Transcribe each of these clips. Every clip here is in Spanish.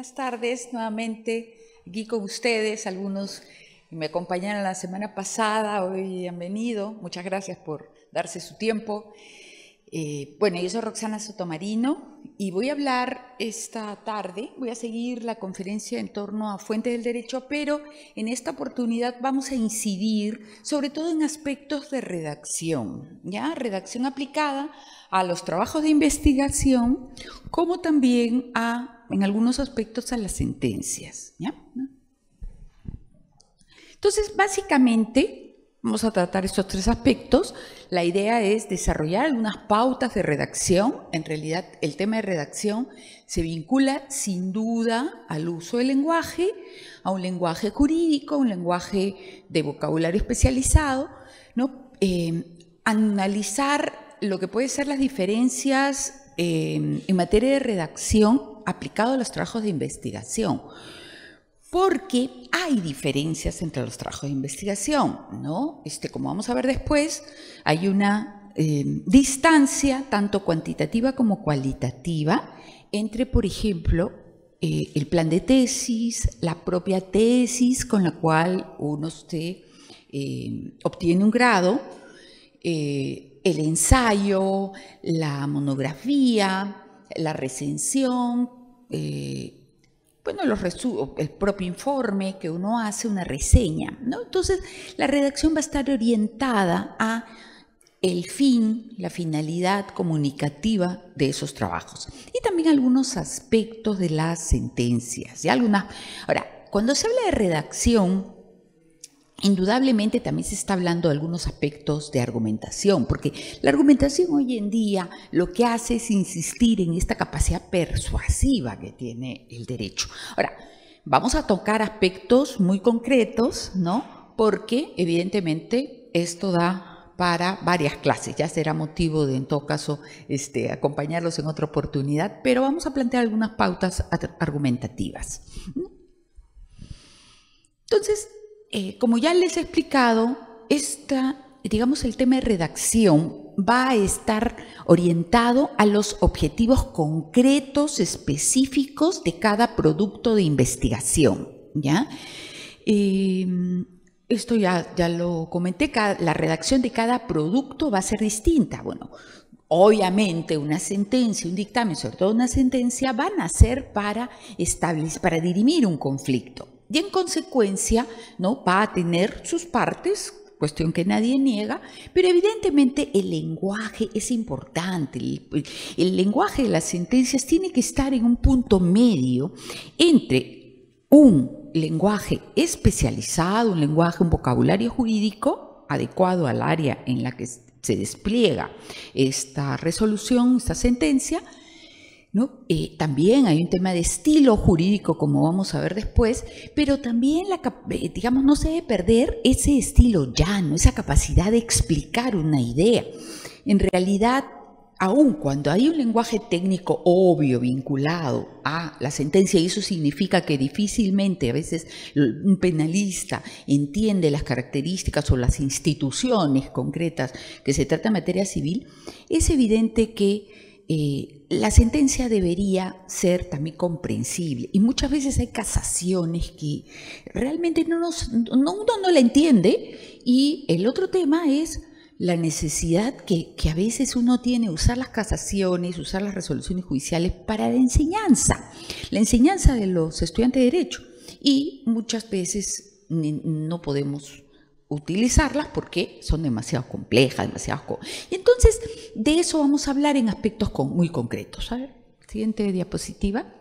buenas tardes nuevamente aquí con ustedes. Algunos me acompañaron la semana pasada, hoy han venido. Muchas gracias por darse su tiempo. Bueno, yo soy Roxana Sotomarino y voy a hablar esta tarde, voy a seguir la conferencia en torno a fuentes del derecho, pero en esta oportunidad vamos a incidir sobre todo en aspectos de redacción, ¿ya? Redacción aplicada a los trabajos de investigación, como también en algunos aspectos a las sentencias, ¿ya? Entonces, básicamente, vamos a tratar estos tres aspectos. La idea es desarrollar algunas pautas de redacción. En realidad, el tema de redacción se vincula sin duda al uso del lenguaje, a un lenguaje jurídico, un lenguaje de vocabulario especializado, ¿no? Analizar lo que pueden ser las diferencias en materia de redacción aplicado a los trabajos de investigación. Porque hay diferencias entre los trabajos de investigación, ¿no? Como vamos a ver después, hay una distancia tanto cuantitativa como cualitativa entre, por ejemplo, el plan de tesis, la propia tesis con la cual uno obtiene un grado, el ensayo, la monografía, la recensión, bueno, el propio informe que uno hace, una reseña, ¿no? Entonces, la redacción va a estar orientada a el fin, la finalidad comunicativa de esos trabajos y también algunos aspectos de las sentencias. Ahora, cuando se habla de redacción, indudablemente también se está hablando de algunos aspectos de argumentación, porque la argumentación hoy en día lo que hace es insistir en esta capacidad persuasiva que tiene el derecho. Ahora, vamos a tocar aspectos muy concretos, ¿no? Porque evidentemente esto da para varias clases, ya será motivo de en todo caso acompañarlos en otra oportunidad, pero vamos a plantear algunas pautas argumentativas. Entonces, como ya les he explicado, el tema de redacción va a estar orientado a los objetivos concretos, específicos de cada producto de investigación, ¿ya? Esto ya lo comenté, la redacción de cada producto va a ser distinta. Bueno, obviamente una sentencia, un dictamen, sobre todo una sentencia, van a ser para dirimir un conflicto. Y en consecuencia, ¿no? Va a tener sus partes, cuestión que nadie niega, pero evidentemente el lenguaje es importante. El lenguaje de las sentencias tiene que estar en un punto medio entre un lenguaje especializado, un vocabulario jurídico adecuado al área en la que se despliega esta resolución, esta sentencia, ¿no? También hay un tema de estilo jurídico, como vamos a ver después, pero también, no se debe perder ese estilo llano, esa capacidad de explicar una idea. En realidad, aun cuando hay un lenguaje técnico obvio vinculado a la sentencia, y eso significa que difícilmente a veces un penalista entiende las características o las instituciones concretas que se trata en materia civil, es evidente que la sentencia debería ser también comprensible, y muchas veces hay casaciones que realmente uno no la entiende, y el otro tema es la necesidad que a veces uno tiene de usar las casaciones, usar las resoluciones judiciales para la enseñanza de los estudiantes de derecho, y muchas veces no podemos utilizarlas porque son demasiado complejas, y entonces de eso vamos a hablar en aspectos muy concretos. A ver, siguiente diapositiva.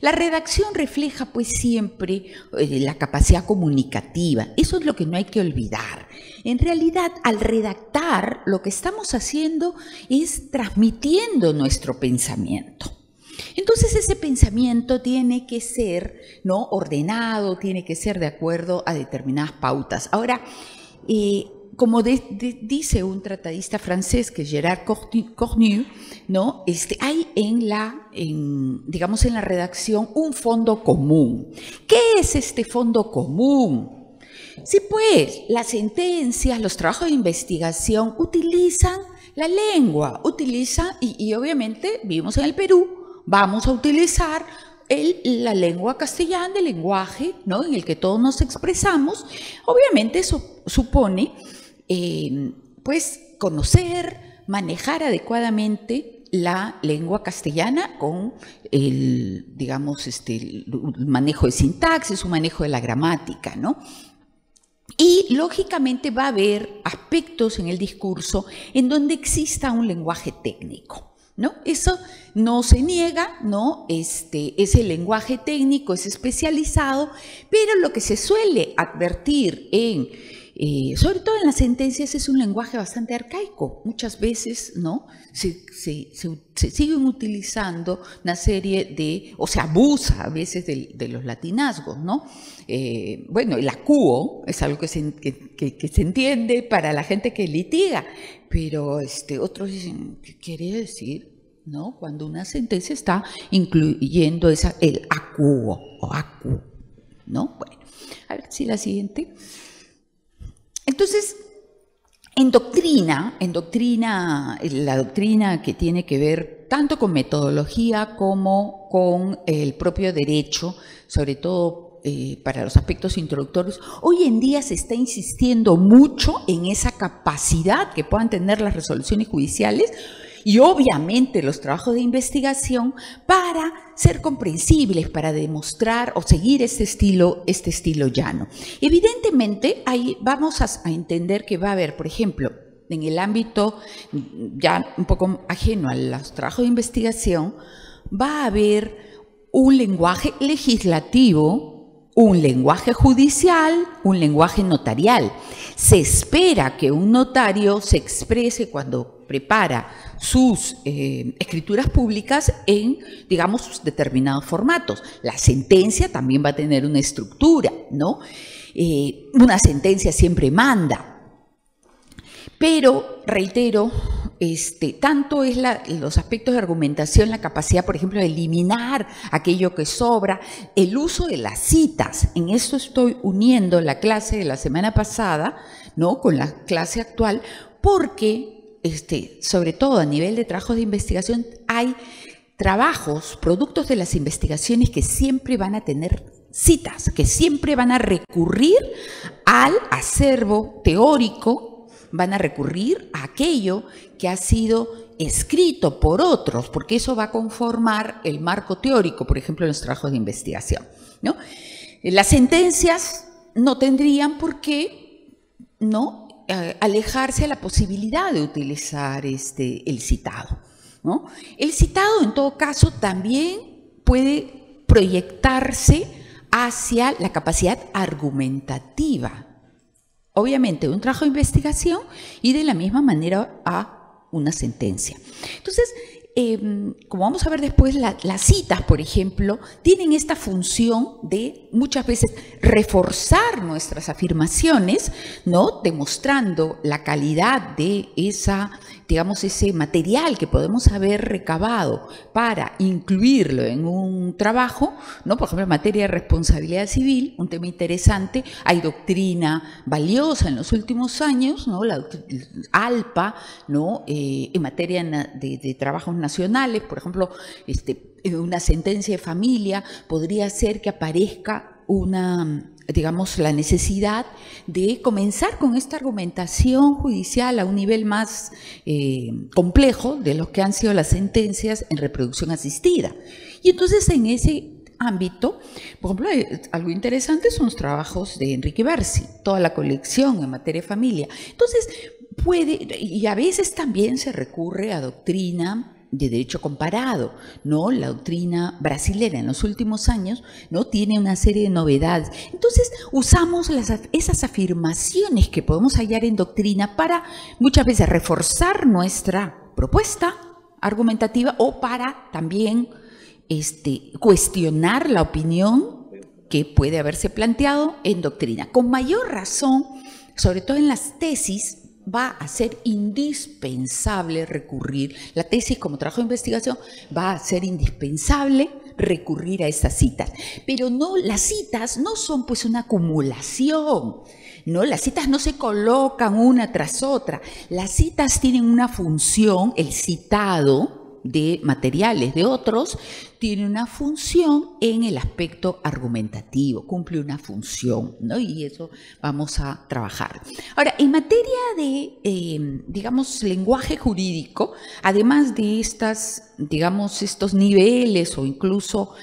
La redacción refleja pues siempre la capacidad comunicativa, eso es lo que no hay que olvidar. En realidad, al redactar, lo que estamos haciendo es transmitiendo nuestro pensamiento. Entonces, ese pensamiento tiene que ser, ¿no?, ordenado, tiene que ser de acuerdo a determinadas pautas. Ahora, como dice un tratadista francés, que es Gérard Cornu, ¿no? Hay en la redacción un fondo común. ¿Qué es este fondo común? Sí, pues, las sentencias, los trabajos de investigación utilizan la lengua, y obviamente vivimos en el Perú, vamos a utilizar la lengua castellana, el lenguaje, ¿no?, en el que todos nos expresamos. Obviamente eso supone pues conocer, manejar adecuadamente la lengua castellana con el, digamos, el manejo de sintaxis, un manejo de la gramática, ¿no? Y lógicamente va a haber aspectos en el discurso en donde exista un lenguaje técnico, ¿no? Eso no se niega, ¿no? Ese lenguaje técnico es especializado, pero lo que se suele advertir sobre todo en las sentencias, es un lenguaje bastante arcaico. Muchas veces, ¿no?, se siguen utilizando una serie o se abusa a veces de los latinazgos, ¿no? Bueno, el acuo es algo que se entiende para la gente que litiga, pero otros dicen, ¿qué quiere decir, no?, cuando una sentencia está incluyendo el acuo o acu, ¿no? Bueno, a ver si la siguiente. Entonces, en doctrina, la doctrina que tiene que ver tanto con metodología como con el propio derecho, sobre todo para los aspectos introductorios, hoy en día se está insistiendo mucho en esa capacidad que puedan tener las resoluciones judiciales y obviamente los trabajos de investigación para ser comprensibles, para demostrar o seguir este estilo llano. Evidentemente, ahí vamos a entender que va a haber, por ejemplo, en el ámbito ya un poco ajeno a los trabajos de investigación, va a haber un lenguaje legislativo, un lenguaje judicial, un lenguaje notarial. Se espera que un notario se exprese cuando prepara sus escrituras públicas en, digamos, sus determinados formatos. La sentencia también va a tener una estructura, ¿no? Una sentencia siempre manda. Pero, reitero, tanto es los aspectos de argumentación, la capacidad, por ejemplo, de eliminar aquello que sobra, el uso de las citas. En esto estoy uniendo la clase de la semana pasada, ¿no?, con la clase actual, porque sobre todo a nivel de trabajos de investigación, hay trabajos, productos de las investigaciones que siempre van a tener citas, que siempre van a recurrir al acervo teórico, van a recurrir a aquello que ha sido escrito por otros, porque eso va a conformar el marco teórico, por ejemplo, en los trabajos de investigación, ¿no? Las sentencias no tendrían por qué, ¿no?, alejarse a la posibilidad de utilizar el citado, ¿no? El citado, en todo caso, también puede proyectarse hacia la capacidad argumentativa, obviamente, de un trabajo de investigación y de la misma manera a una sentencia. Entonces, como vamos a ver después, las citas, por ejemplo, tienen esta función de muchas veces reforzar nuestras afirmaciones, ¿no?, demostrando la calidad de ese material que podemos haber recabado para incluirlo en un trabajo, ¿no? Por ejemplo, en materia de responsabilidad civil, un tema interesante, hay doctrina valiosa en los últimos años, ¿no?, la ALPA, ¿no?, en materia de trabajos nacionales, por ejemplo, una sentencia de familia podría ser que aparezca la necesidad de comenzar con esta argumentación judicial a un nivel más complejo de lo que han sido las sentencias en reproducción asistida. Y entonces en ese ámbito, por ejemplo, algo interesante son los trabajos de Enrique Berzi, toda la colección en materia de familia. Entonces y a veces también se recurre a doctrina de derecho comparado, ¿no? La doctrina brasilera en los últimos años, ¿no?, tiene una serie de novedades. Entonces usamos esas afirmaciones que podemos hallar en doctrina para muchas veces reforzar nuestra propuesta argumentativa o para también cuestionar la opinión que puede haberse planteado en doctrina. Con mayor razón, sobre todo en las tesis, va a ser indispensable recurrir, la tesis como trabajo de investigación va a ser indispensable recurrir a estas citas. Pero no, las citas no son pues una acumulación, ¿no? Las citas no se colocan una tras otra, las citas tienen una función, el citado, de materiales de otros, tiene una función en el aspecto argumentativo, cumple una función, ¿no? Y eso vamos a trabajar. Ahora, en materia de, digamos, lenguaje jurídico, además de estos niveles o incluso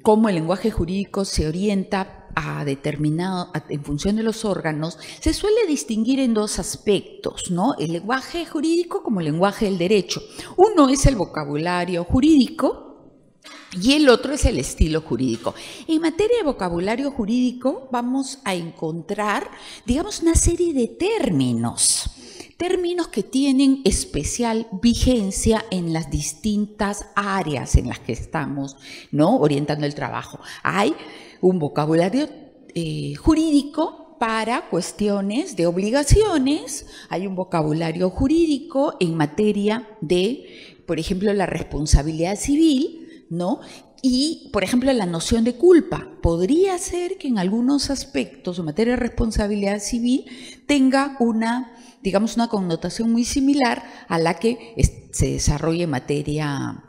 cómo el lenguaje jurídico se orienta en función de los órganos, se suele distinguir en dos aspectos, ¿no? El lenguaje jurídico como el lenguaje del derecho. Uno es el vocabulario jurídico y el otro es el estilo jurídico. En materia de vocabulario jurídico vamos a encontrar, digamos, una serie de términos que tienen especial vigencia en las distintas áreas en las que estamos, ¿no?, orientando el trabajo. Hay un vocabulario jurídico para cuestiones de obligaciones, hay un vocabulario jurídico en materia de, por ejemplo, la responsabilidad civil, ¿no? Y, por ejemplo, la noción de culpa. Podría ser que en algunos aspectos en materia de responsabilidad civil tenga una connotación muy similar a la que se desarrolla en materia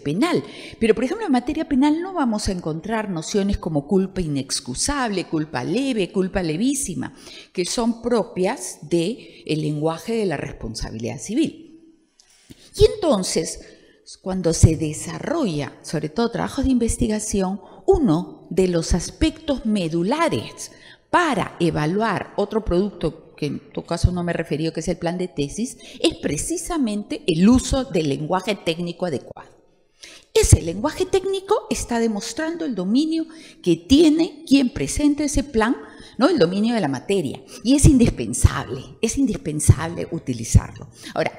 penal. Pero, por ejemplo, en materia penal no vamos a encontrar nociones como culpa inexcusable, culpa leve, culpa levísima, que son propias del lenguaje de la responsabilidad civil. Y entonces, cuando se desarrolla, sobre todo trabajos de investigación, uno de los aspectos medulares para evaluar otro producto, que en tu caso no me he referido, que es el plan de tesis, es precisamente el uso del lenguaje técnico adecuado. Ese lenguaje técnico está demostrando el dominio que tiene quien presenta ese plan, ¿no?, el dominio de la materia, y es indispensable utilizarlo. Ahora,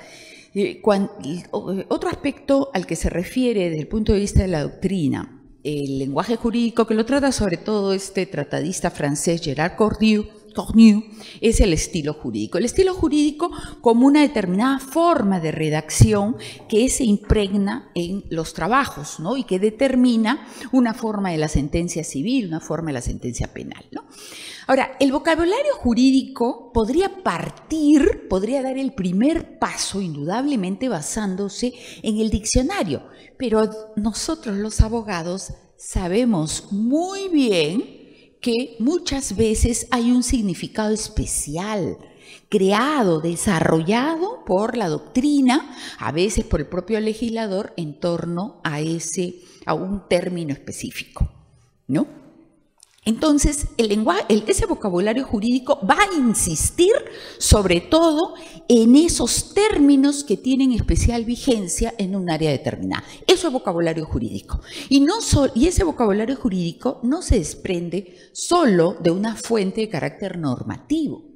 otro aspecto al que se refiere desde el punto de vista de la doctrina, el lenguaje jurídico, que lo trata sobre todo este tratadista francés Gérard Cornu, es el estilo jurídico. El estilo jurídico como una determinada forma de redacción que se impregna en los trabajos, ¿no?, y que determina una forma de la sentencia civil, una forma de la sentencia penal, ¿no? Ahora, el vocabulario jurídico podría dar el primer paso, indudablemente basándose en el diccionario, pero nosotros los abogados sabemos muy bien que muchas veces hay un significado especial, creado, desarrollado por la doctrina, a veces por el propio legislador, en torno a un término específico, ¿no? Entonces, ese vocabulario jurídico va a insistir sobre todo en esos términos que tienen especial vigencia en un área determinada. Eso es vocabulario jurídico. Y ese vocabulario jurídico no se desprende solo de una fuente de carácter normativo.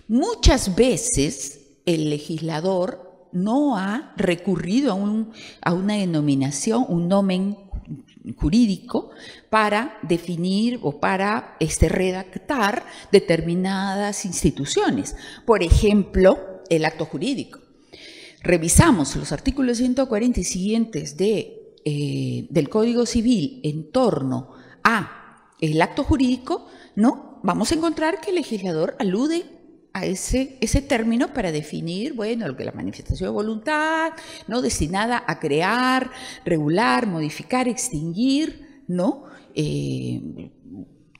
Muchas veces el legislador no ha recurrido a una denominación, un nomen jurídico, para definir o para redactar determinadas instituciones. Por ejemplo, el acto jurídico. Revisamos los artículos 140 y siguientes del Código Civil en torno a el acto jurídico, ¿no?, vamos a encontrar que el legislador alude a ese término para definir, bueno, lo que la manifestación de voluntad, ¿no?, destinada a crear, regular, modificar, extinguir, ¿no?,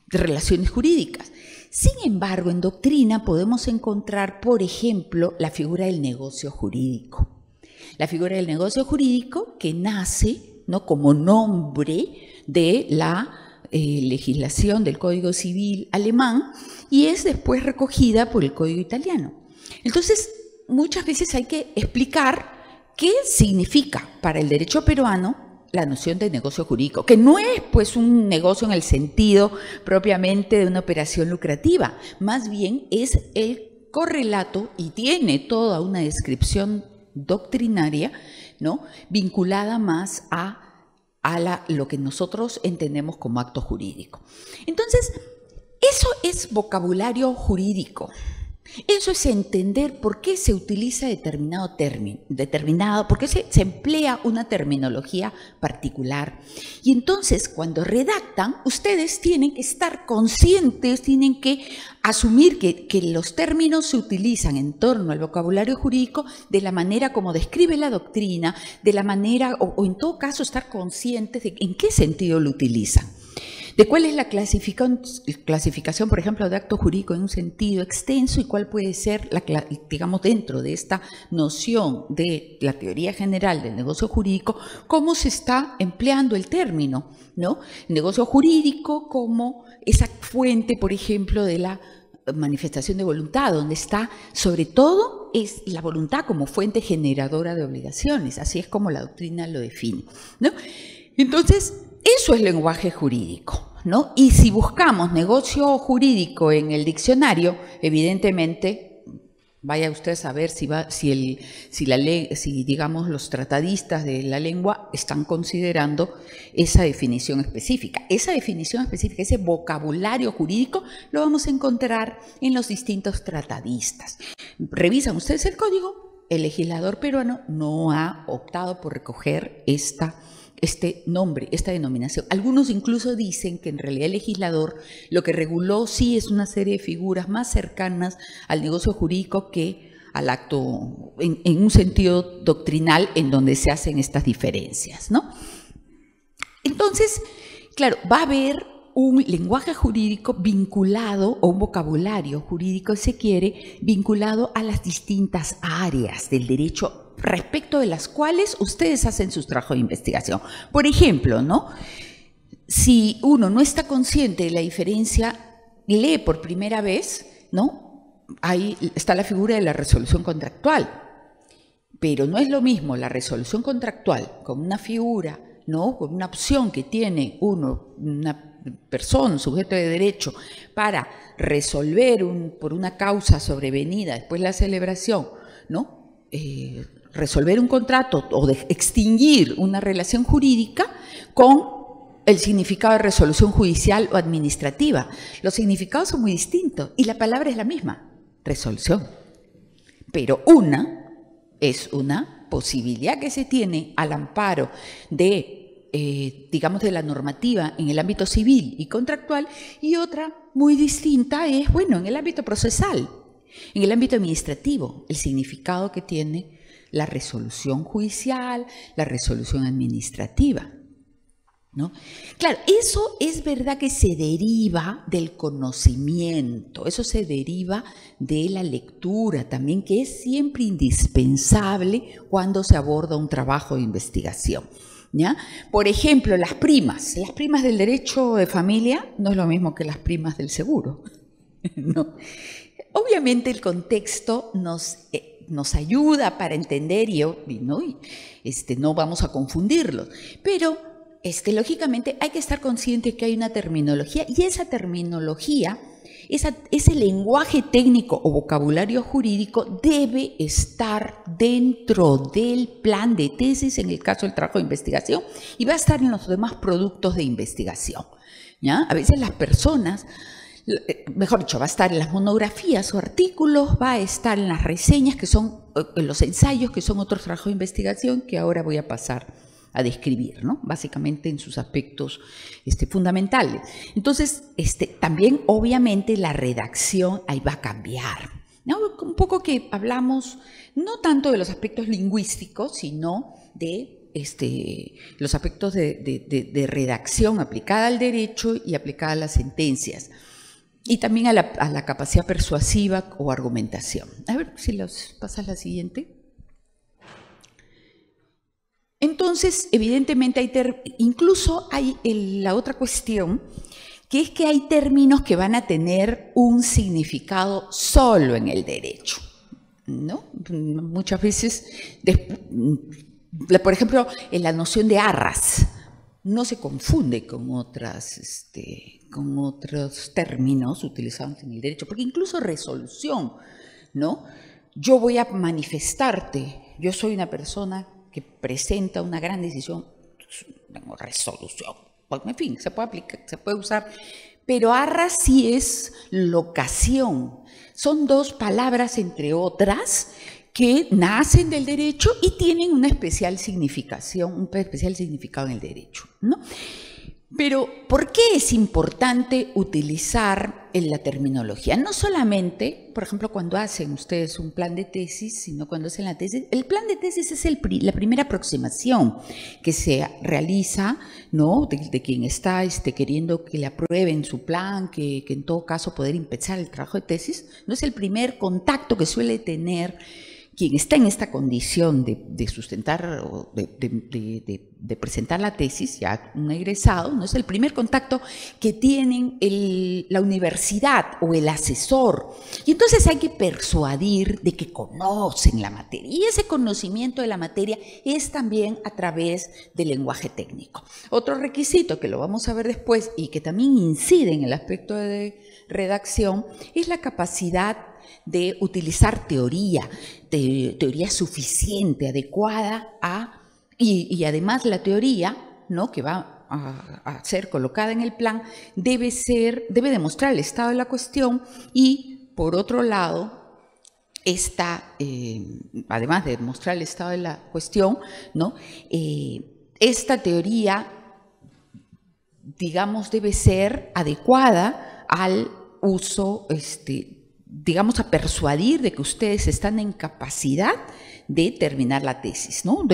relaciones jurídicas. Sin embargo, en doctrina podemos encontrar, por ejemplo, la figura del negocio jurídico. La figura del negocio jurídico que nace, ¿no?, como nombre de la legislación del Código Civil alemán y es después recogida por el Código italiano. Entonces, muchas veces hay que explicar qué significa para el derecho peruano la noción de negocio jurídico, que no es pues un negocio en el sentido propiamente de una operación lucrativa, más bien es el correlato y tiene toda una descripción doctrinaria, ¿no?, vinculada más a lo que nosotros entendemos como acto jurídico. Entonces, eso es vocabulario jurídico. Eso es entender por qué se utiliza determinado término, por qué se emplea una terminología particular. Y entonces, cuando redactan, ustedes tienen que estar conscientes, tienen que asumir que los términos se utilizan en torno al vocabulario jurídico de la manera como describe la doctrina, de la manera, o en todo caso, estar conscientes de en qué sentido lo utilizan. De cuál es la clasificación, por ejemplo, de acto jurídico en un sentido extenso y cuál puede ser, digamos, dentro de esta noción de la teoría general del negocio jurídico, cómo se está empleando el término, ¿no? El negocio jurídico como esa fuente, por ejemplo, de la manifestación de voluntad, donde está, sobre todo, es la voluntad como fuente generadora de obligaciones. Así es como la doctrina lo define, ¿no? Entonces, eso es lenguaje jurídico, ¿no? Y si buscamos negocio jurídico en el diccionario, evidentemente, vaya usted a saber si digamos los tratadistas de la lengua están considerando esa definición específica. Esa definición específica, ese vocabulario jurídico, lo vamos a encontrar en los distintos tratadistas. Revisan ustedes el código, el legislador peruano no ha optado por recoger este nombre, esta denominación. Algunos incluso dicen que en realidad el legislador lo que reguló sí es una serie de figuras más cercanas al negocio jurídico que al acto, en un sentido doctrinal en donde se hacen estas diferencias, ¿no? Entonces, claro, va a haber un lenguaje jurídico vinculado, o un vocabulario jurídico, si se quiere, vinculado a las distintas áreas del derecho respecto de las cuales ustedes hacen sus trabajos de investigación. Por ejemplo, ¿no? Si uno no está consciente de la diferencia, lee por primera vez, ¿no? Ahí está la figura de la resolución contractual, pero no es lo mismo la resolución contractual como una figura, ¿no? Con una opción que tiene una persona, un sujeto de derecho, para resolver por una causa sobrevenida después de la celebración, ¿no? Resolver un contrato o de extinguir una relación jurídica con el significado de resolución judicial o administrativa. Los significados son muy distintos y la palabra es la misma, resolución. Pero una es una posibilidad que se tiene al amparo de, digamos, de la normativa en el ámbito civil y contractual, y otra muy distinta es, bueno, en el ámbito procesal, en el ámbito administrativo, el significado que tiene la resolución judicial, la resolución administrativa, ¿no? Claro, eso es verdad que se deriva del conocimiento, eso se deriva de la lectura también, que es siempre indispensable cuando se aborda un trabajo de investigación, ¿ya? Por ejemplo, las primas del derecho de familia no es lo mismo que las primas del seguro, ¿no? Obviamente el contexto nos ayuda para entender no vamos a confundirlos, pero lógicamente hay que estar consciente que hay una terminología, y esa terminología, ese lenguaje técnico o vocabulario jurídico debe estar dentro del plan de tesis en el caso del trabajo de investigación, y va a estar en los demás productos de investigación, ¿ya? A veces las personas, mejor dicho, va a estar en las monografías o artículos, va a estar en las reseñas, que son en los ensayos, que son otros trabajos de investigación que ahora voy a pasar a describir, ¿no? Básicamente en sus aspectos fundamentales. Entonces, también obviamente la redacción ahí va a cambiar, ¿no? Un poco que hablamos no tanto de los aspectos lingüísticos, sino de los aspectos de redacción aplicada al derecho y aplicada a las sentencias. Y también a la capacidad persuasiva o argumentación. A ver si los pasas la siguiente. Entonces, evidentemente, incluso hay la otra cuestión, que es que hay términos que van a tener un significado solo en el derecho, ¿no? Muchas veces, por ejemplo, en la noción de arras, no se confunde con con otros términos utilizados en el derecho, porque incluso resolución, ¿no? Yo voy a manifestarte, yo soy una persona que presenta una gran decisión, tengo resolución, en fin, se puede aplicar, se puede usar pero arra sí es locación. Son dos palabras, entre otras, que nacen del derecho y tienen una especial significación, un especial significado en el derecho, ¿no? Pero, ¿por qué es importante utilizar la terminología? No solamente, por ejemplo, cuando hacen ustedes un plan de tesis, sino cuando hacen la tesis. El plan de tesis es la primera aproximación que se realiza, ¿no?, de quien está queriendo que le aprueben su plan, que en todo caso poder empezar el trabajo de tesis. No es el primer contacto que suele tener quien está en esta condición de sustentar o de presentar la tesis, ya un egresado, no es el primer contacto que tienen la universidad o el asesor. Y entonces hay que persuadir de que conocen la materia. Y ese conocimiento de la materia es también a través del lenguaje técnico. Otro requisito que lo vamos a ver después y que también incide en el aspecto de redacción es la capacidad de utilizar teoría suficiente, adecuada y además la teoría, ¿no?, que va a ser colocada en el plan debe demostrar el estado de la cuestión y, por otro lado, además de demostrar el estado de la cuestión, ¿no?, esta teoría, digamos, debe ser adecuada al uso, digamos, a persuadir de que ustedes están en capacidad de terminar la tesis, ¿no?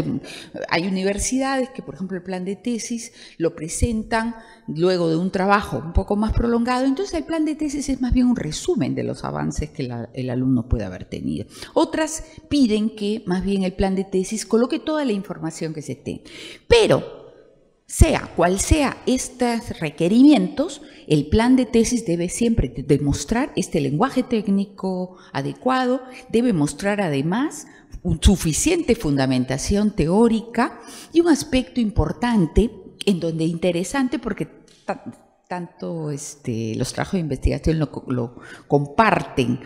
Hay universidades que, por ejemplo, el plan de tesis lo presentan luego de un trabajo un poco más prolongado, entonces el plan de tesis es más bien un resumen de los avances que el alumno puede haber tenido. Otras piden que más bien el plan de tesis coloque toda la información que se tenga, pero sea cual sea estos requerimientos, el plan de tesis debe siempre demostrar este lenguaje técnico adecuado, debe mostrar además suficiente fundamentación teórica y un aspecto importante, interesante porque tanto los trabajos de investigación lo comparten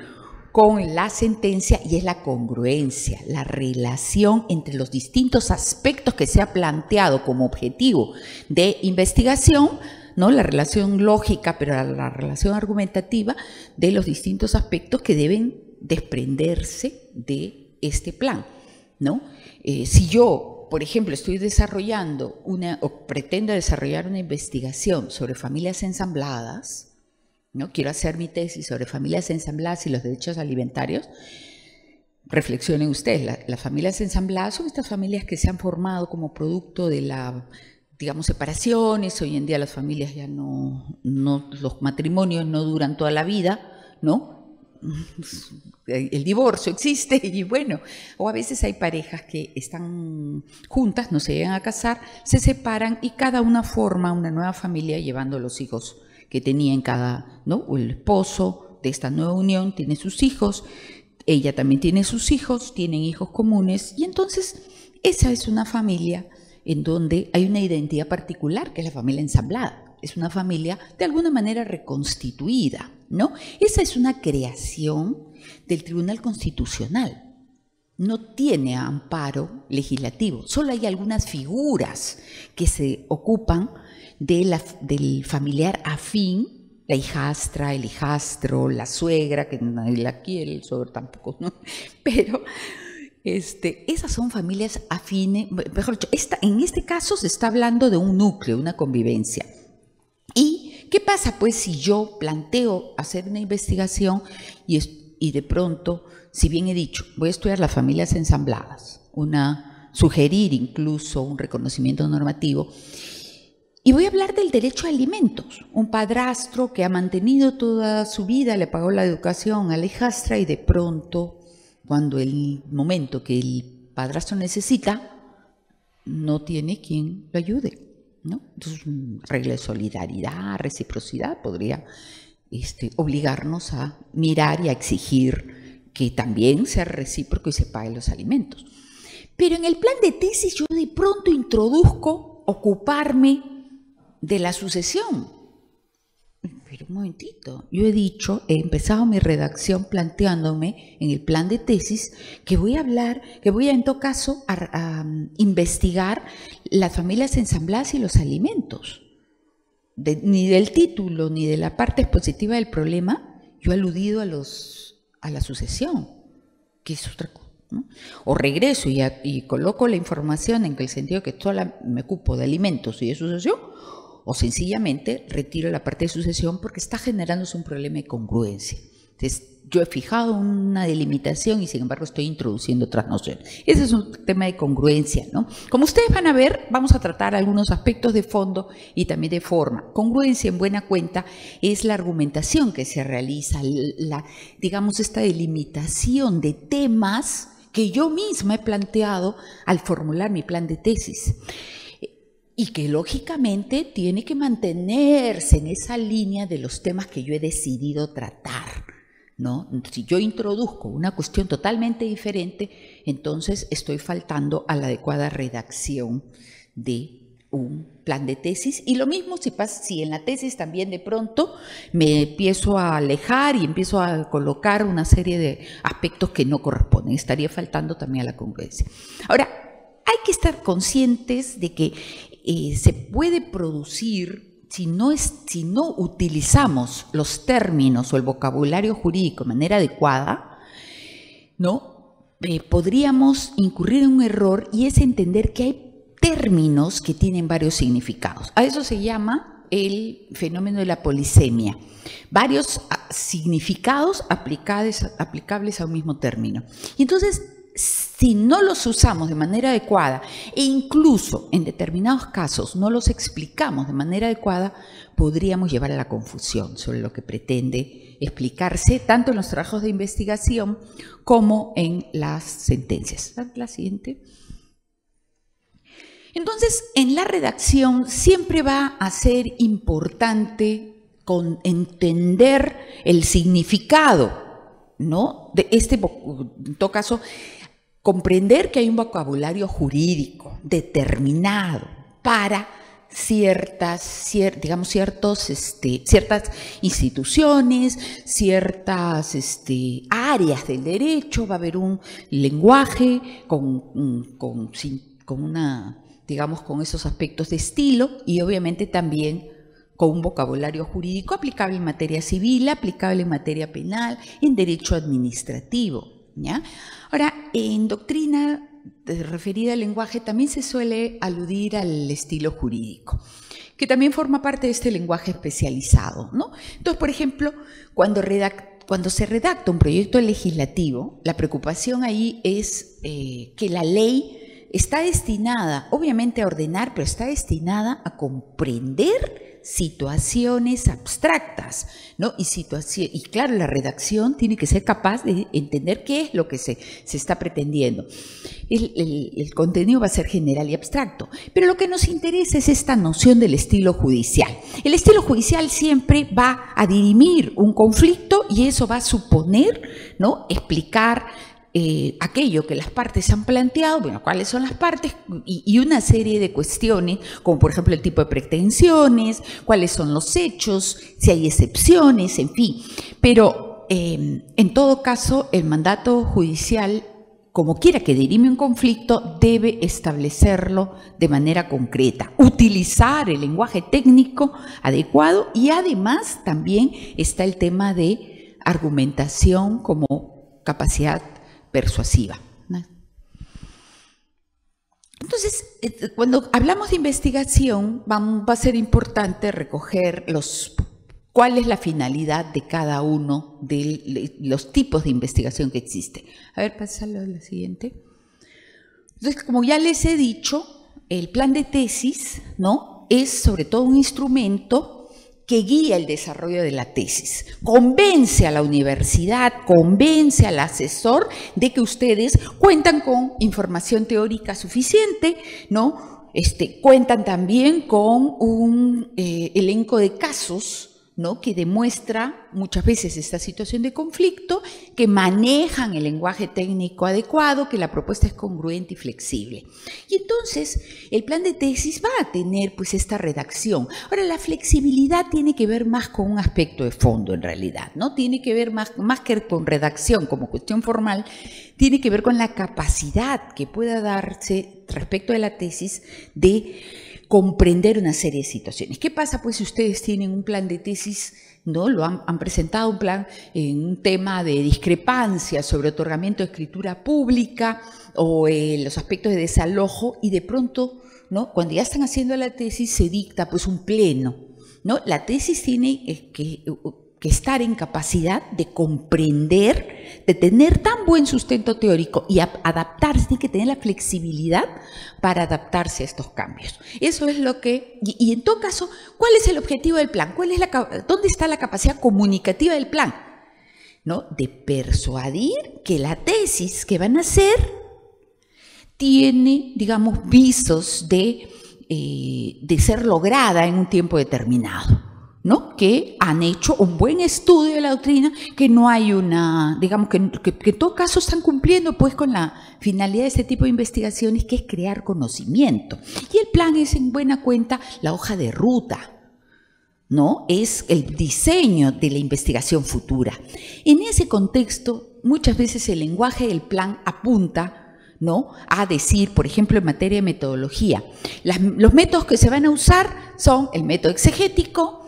con la sentencia, y es la congruencia, la relación entre los distintos aspectos que se ha planteado como objetivo de investigación, ¿no?, la relación lógica, pero la relación argumentativa de los distintos aspectos que deben desprenderse de este plan, ¿no? Si yo, por ejemplo, estoy desarrollando o pretendo desarrollar una investigación sobre familias ensambladas, ¿no?, quiero hacer mi tesis sobre familias ensambladas y los derechos alimentarios, reflexionen ustedes, las familias ensambladas son estas familias que se han formado como producto de digamos, separaciones. Hoy en día las familias ya los matrimonios no duran toda la vida, ¿no? El divorcio existe y bueno, o a veces hay parejas que están juntas, no se llegan a casar, se separan y cada una forma una nueva familia llevando los hijos que tenían ¿no? O el esposo de esta nueva unión tiene sus hijos, ella también tiene sus hijos, tienen hijos comunes, y entonces esa es una familia en donde hay una identidad particular, que es la familia ensamblada. Es una familia de alguna manera reconstituida, ¿no? Esa es una creación del Tribunal Constitucional. No tiene amparo legislativo, solo hay algunas figuras que se ocupan del familiar afín, la hijastra, el hijastro, la suegra, que nadie la quiere, el suegro tampoco, ¿no? Pero esas son familias afines, mejor dicho, en este caso se está hablando de un núcleo, una convivencia. ¿Y qué pasa pues si yo planteo hacer una investigación y de pronto, si bien he dicho, voy a estudiar las familias ensambladas, sugerir incluso un reconocimiento normativo, y voy a hablar del derecho a alimentos? Un padrastro que ha mantenido toda su vida, le pagó la educación a la hijastra y de pronto, cuando el momento que el padrastro necesita, no tiene quien lo ayude, ¿no? Entonces, regla de solidaridad, reciprocidad podría obligarnos a mirar y a exigir que también sea recíproco y se paguen los alimentos. Pero en el plan de tesis yo de pronto introduzco ocuparme de la sucesión. Pero un momentito, yo he empezado mi redacción planteándome en el plan de tesis que voy a en todo caso a investigar las familias ensambladas y los alimentos. ni del título ni de la parte expositiva del problema, yo he aludido a la sucesión, que es otra cosa, ¿no? O regreso y coloco la información en el sentido que me ocupo de alimentos y de sucesión, o sencillamente retiro la parte de sucesión porque está generándose un problema de congruencia. Entonces, yo he fijado una delimitación y sin embargo estoy introduciendo otras nociones. Ese es un tema de congruencia, ¿no? Como ustedes van a ver, vamos a tratar algunos aspectos de fondo y también de forma. Congruencia, en buena cuenta, es la argumentación que se realiza, digamos, esta delimitación de temas que yo misma he planteado al formular mi plan de tesis. Y que lógicamente tiene que mantenerse en esa línea de los temas que yo he decidido tratar, ¿no? Si yo introduzco una cuestión totalmente diferente, entonces estoy faltando a la adecuada redacción de un plan de tesis. Y lo mismo si en la tesis también de pronto me empiezo a alejar y empiezo a colocar una serie de aspectos que no corresponden, estaría faltando también a la congruencia. Ahora, hay que estar conscientes de que se puede producir, si no utilizamos los términos o el vocabulario jurídico de manera adecuada, ¿no? Podríamos incurrir en un error, y es entender que hay términos que tienen varios significados. A eso se llama el fenómeno de la polisemia. Varios significados aplicables a un mismo término. Y entonces, si no los usamos de manera adecuada e incluso en determinados casos no los explicamos de manera adecuada, podríamos llevar a la confusión sobre lo que pretende explicarse tanto en los trabajos de investigación como en las sentencias. La siguiente. Entonces, en la redacción siempre va a ser importante entender el significado, ¿no? En todo caso, comprender que hay un vocabulario jurídico determinado para ciertas instituciones, ciertas áreas del derecho. Va a haber un lenguaje con esos aspectos de estilo y obviamente también con un vocabulario jurídico aplicable en materia civil, aplicable en materia penal, en derecho administrativo, ¿ya? Ahora, en doctrina referida al lenguaje también se suele aludir al estilo jurídico, que también forma parte de este lenguaje especializado, ¿no? Entonces, por ejemplo, cuando se redacta un proyecto legislativo, la preocupación ahí es que la ley está destinada, obviamente, a ordenar, pero está destinada a comprender situaciones abstractas, ¿no? Y claro, la redacción tiene que ser capaz de entender qué es lo que se está pretendiendo. El contenido va a ser general y abstracto, pero lo que nos interesa es esta noción del estilo judicial. El estilo judicial siempre va a dirimir un conflicto y eso va a suponer, ¿no?, explicar aquello que las partes han planteado, bueno, cuáles son las partes y una serie de cuestiones, como por ejemplo el tipo de pretensiones, cuáles son los hechos, si hay excepciones, en fin. Pero en todo caso, el mandato judicial, como quiera que dirime un conflicto, debe establecerlo de manera concreta, utilizar el lenguaje técnico adecuado y además también está el tema de argumentación como capacidad persuasiva. Entonces, cuando hablamos de investigación, va a ser importante recoger cuál es la finalidad de cada uno de los tipos de investigación que existe. A ver, pásalo a la siguiente. Entonces, como ya les he dicho, el plan de tesis, ¿no?, es sobre todo un instrumento que guía el desarrollo de la tesis, convence a la universidad, convence al asesor de que ustedes cuentan con información teórica suficiente, ¿no? Cuentan también con un elenco de casos, ¿no?, que demuestra muchas veces esta situación de conflicto, que manejan el lenguaje técnico adecuado, que la propuesta es congruente y flexible. Y entonces el plan de tesis va a tener pues esta redacción. Ahora, la flexibilidad tiene que ver más con un aspecto de fondo en realidad, ¿no? Tiene que ver más que con redacción como cuestión formal, tiene que ver con la capacidad que pueda darse respecto de la tesis de comprender una serie de situaciones. ¿Qué pasa pues si ustedes tienen un plan de tesis, ¿no? Lo han presentado un plan en un tema de discrepancia sobre otorgamiento de escritura pública o los aspectos de desalojo y de pronto, ¿no? Cuando ya están haciendo la tesis se dicta pues un pleno, ¿no? La tesis tiene que estar en capacidad de comprender, de tener tan buen sustento teórico y adaptarse, tiene que tener la flexibilidad para adaptarse a estos cambios. Eso es lo que, y en todo caso, ¿cuál es el objetivo del plan? ¿Dónde está la capacidad comunicativa del plan? ¿No? De persuadir que la tesis que van a hacer tiene, digamos, visos de ser lograda en un tiempo determinado, ¿no? Que han hecho un buen estudio de la doctrina, que no hay una, digamos, que en todo caso están cumpliendo pues con la finalidad de este tipo de investigaciones, que es crear conocimiento. Y el plan es en buena cuenta la hoja de ruta, ¿no? Es el diseño de la investigación futura. En ese contexto, muchas veces el lenguaje del plan apunta, ¿no? A decir, por ejemplo, en materia de metodología, los métodos que se van a usar son el método exegético,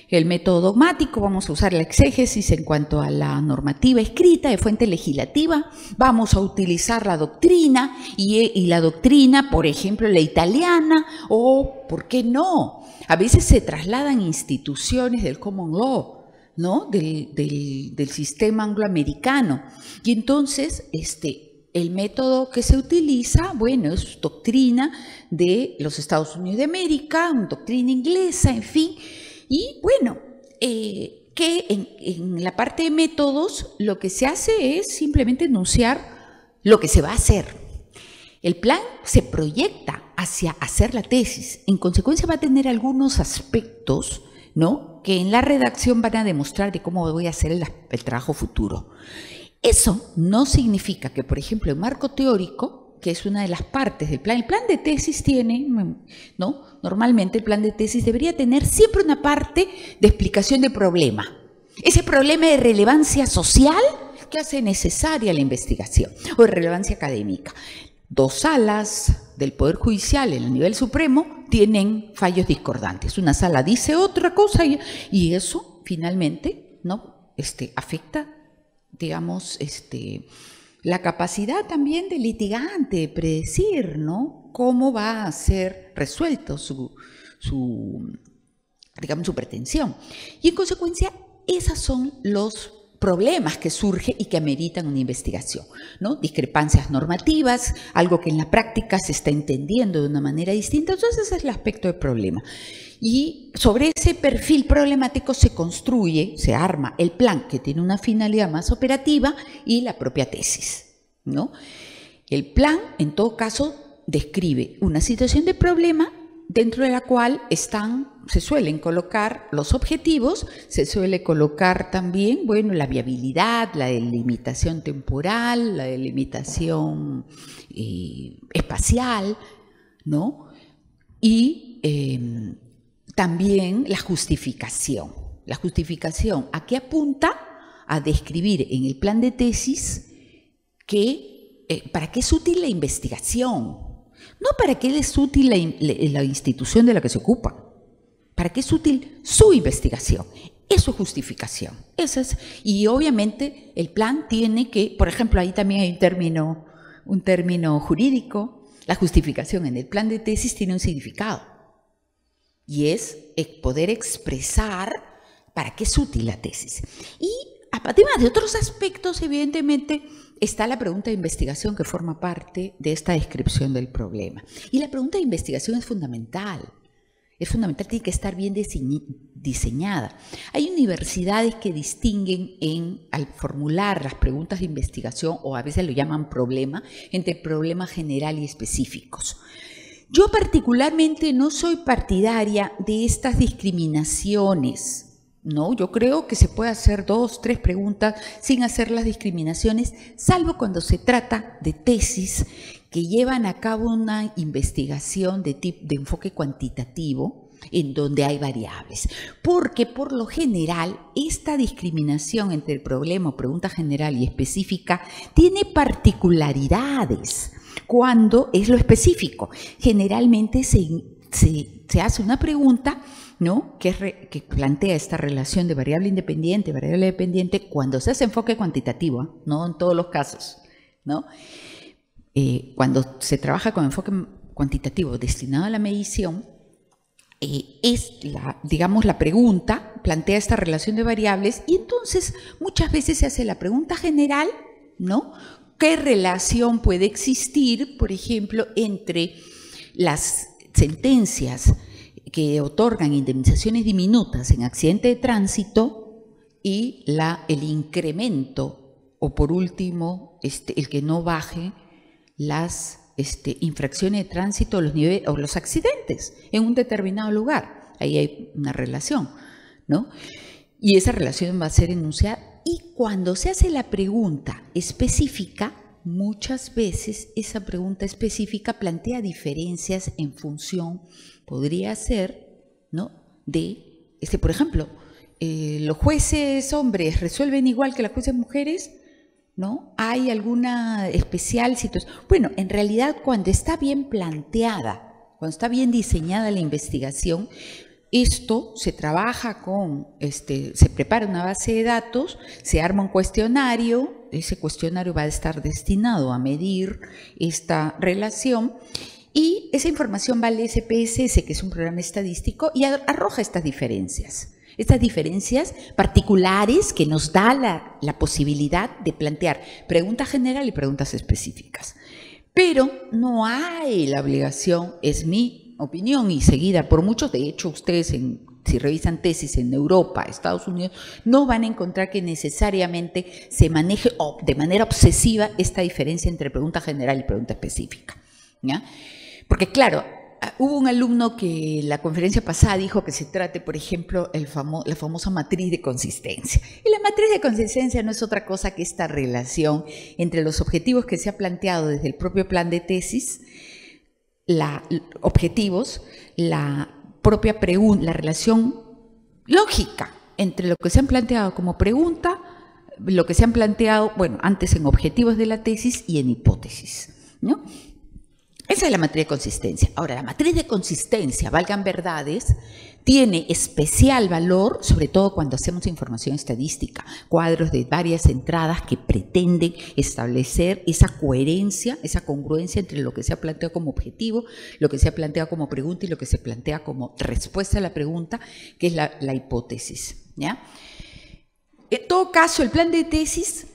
el método dogmático, vamos a usar la exégesis en cuanto a la normativa escrita de fuente legislativa, vamos a utilizar la doctrina y la doctrina, por ejemplo, la italiana, o, ¿por qué no? A veces se trasladan instituciones del common law, ¿no? Del sistema angloamericano. Y entonces, el método que se utiliza, bueno, es doctrina de los Estados Unidos de América, doctrina inglesa, en fin. Y bueno, que en la parte de métodos lo que se hace es simplemente enunciar lo que se va a hacer. El plan se proyecta hacia hacer la tesis. En consecuencia va a tener algunos aspectos, ¿no? Que en la redacción van a demostrar de cómo voy a hacer el trabajo futuro. Eso no significa que, por ejemplo, el marco teórico, que es una de las partes del plan. El plan de tesis tiene, ¿no? Normalmente el plan de tesis debería tener siempre una parte de explicación de problema. Ese problema de relevancia social que hace necesaria la investigación o de relevancia académica. 2 salas del Poder Judicial en el nivel supremo tienen fallos discordantes. Una sala dice otra cosa y eso finalmente, ¿no? afecta, digamos, la capacidad también del litigante de predecir, ¿no? Cómo va a ser resuelto su pretensión. Y en consecuencia, esos son los problemas que surgen y que ameritan una investigación, ¿no? Discrepancias normativas, algo que en la práctica se está entendiendo de una manera distinta. Entonces, ese es el aspecto del problema. Y sobre ese perfil problemático se construye, se arma el plan, que tiene una finalidad más operativa, y la propia tesis, ¿no? El plan, en todo caso, describe una situación de problema dentro de la cual se suelen colocar los objetivos, se suele colocar también, bueno, la viabilidad, la delimitación temporal, la delimitación espacial, ¿no? Y también la justificación. La justificación, ¿a qué apunta? A describir en el plan de tesis para qué es útil la investigación, no para qué es útil la institución de la que se ocupa, para qué es útil su investigación. Eso es justificación. Y obviamente el plan tiene que, por ejemplo, ahí también hay un término jurídico. La justificación en el plan de tesis tiene un significado. Y es poder expresar para qué es útil la tesis. Y además de otros aspectos, evidentemente, está la pregunta de investigación que forma parte de esta descripción del problema. Y la pregunta de investigación es fundamental. Es fundamental, tiene que estar bien diseñada. Hay universidades que distinguen al formular las preguntas de investigación, o a veces lo llaman problema, entre problema general y específicos. Yo particularmente no soy partidaria de estas discriminaciones, ¿no? Yo creo que se puede hacer 2, 3 preguntas sin hacer las discriminaciones, salvo cuando se trata de tesis que llevan a cabo una investigación de enfoque cuantitativo, en donde hay variables. Porque por lo general, esta discriminación entre el problema o pregunta general y específica tiene particularidades. Cuando es lo específico, generalmente se se hace una pregunta, ¿no?, que plantea esta relación de variable independiente, variable dependiente, cuando se hace enfoque cuantitativo, no en todos los casos, ¿no? Cuando se trabaja con enfoque cuantitativo destinado a la medición, digamos, la pregunta plantea esta relación de variables y entonces muchas veces se hace la pregunta general, ¿no? ¿Qué relación puede existir, por ejemplo, entre las sentencias que otorgan indemnizaciones diminutas en accidente de tránsito y el incremento, o por último, el que no baje las infracciones de tránsito o los accidentes en un determinado lugar? Ahí hay una relación, ¿no? Y esa relación va a ser enunciada. Y cuando se hace la pregunta específica, muchas veces esa pregunta específica plantea diferencias en función, podría ser, ¿no?, de, por ejemplo, los jueces hombres resuelven igual que las jueces mujeres, ¿no? ¿Hay alguna especial situación? Bueno, en realidad cuando está bien planteada, cuando está bien diseñada la investigación, esto se trabaja con, se prepara una base de datos, se arma un cuestionario, ese cuestionario va a estar destinado a medir esta relación y esa información va al SPSS, que es un programa estadístico, y arroja estas diferencias particulares que nos da la posibilidad de plantear preguntas generales y preguntas específicas. Pero no hay la obligación, es mi opinión y seguida por muchos, de hecho ustedes si revisan tesis en Europa, Estados Unidos, no van a encontrar que necesariamente se maneje de manera obsesiva esta diferencia entre pregunta general y pregunta específica, ¿ya? Porque claro, hubo un alumno que en la conferencia pasada dijo que se trate, por ejemplo, la famosa matriz de consistencia. Y la matriz de consistencia no es otra cosa que esta relación entre los objetivos que se ha planteado desde el propio plan de tesis, objetivos, la propia pregunta, la relación lógica entre lo que se han planteado como pregunta, lo que se han planteado, bueno, antes en objetivos de la tesis y en hipótesis, ¿no? Esa es la matriz de consistencia. Ahora, la matriz de consistencia, valgan verdades, tiene especial valor, sobre todo cuando hacemos información estadística, cuadros de varias entradas que pretenden establecer esa coherencia, esa congruencia entre lo que se ha planteado como objetivo, lo que se ha planteado como pregunta y lo que se plantea como respuesta a la pregunta, que es la hipótesis, ¿ya? En todo caso, el plan de tesis,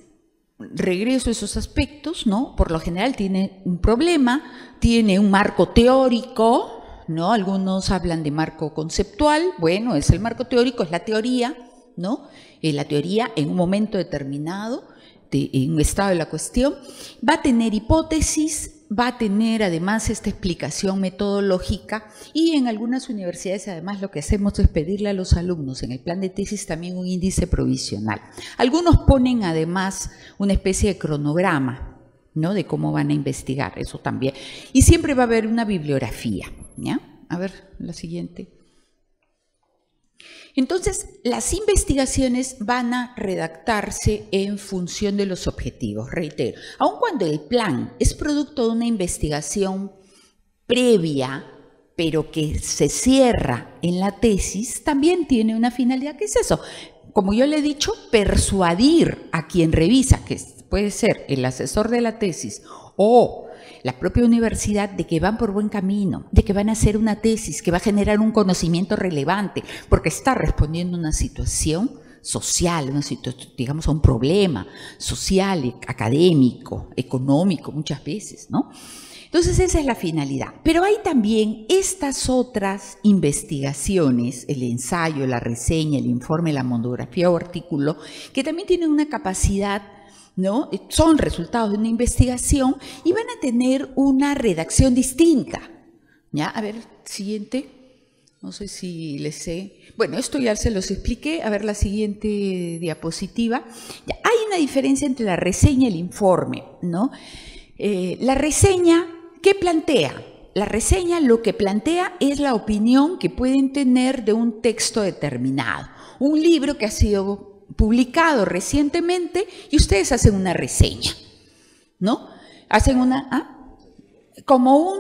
regreso a esos aspectos, ¿no?, por lo general tiene un problema, tiene un marco teórico, ¿no? Algunos hablan de marco conceptual. Bueno, es el marco teórico, es la teoría, ¿no? La teoría en un momento determinado, en un estado de la cuestión, va a tener hipótesis, va a tener además esta explicación metodológica y en algunas universidades además lo que hacemos es pedirle a los alumnos en el plan de tesis también un índice provisional. Algunos ponen además una especie de cronograma, ¿no?, de cómo van a investigar, eso también. Y siempre va a haber una bibliografía, ¿ya? A ver, la siguiente. Entonces, las investigaciones van a redactarse en función de los objetivos, reitero. Aun cuando el plan es producto de una investigación previa, pero que se cierra en la tesis, también tiene una finalidad, que es eso. Como yo le he dicho, persuadir a quien revisa, que puede ser el asesor de la tesis o la propia universidad, de que van por buen camino, de que van a hacer una tesis que va a generar un conocimiento relevante, porque está respondiendo a una situación social, digamos, a un problema social, académico, económico, muchas veces, ¿no? Entonces esa es la finalidad. Pero hay también estas otras investigaciones, el ensayo, la reseña, el informe, la monografía o artículo, que también tienen una capacidad, ¿no? Son resultados de una investigación y van a tener una redacción distinta, ¿ya? A ver, siguiente. No sé si les sé. Bueno, esto ya se los expliqué. A ver, la siguiente diapositiva. Ya, hay una diferencia entre la reseña y el informe, ¿no? La reseña, ¿qué plantea? La reseña lo que plantea es la opinión que pueden tener de un texto determinado. Un libro que ha sido publicado recientemente y ustedes hacen una reseña, ¿no? Hacen una...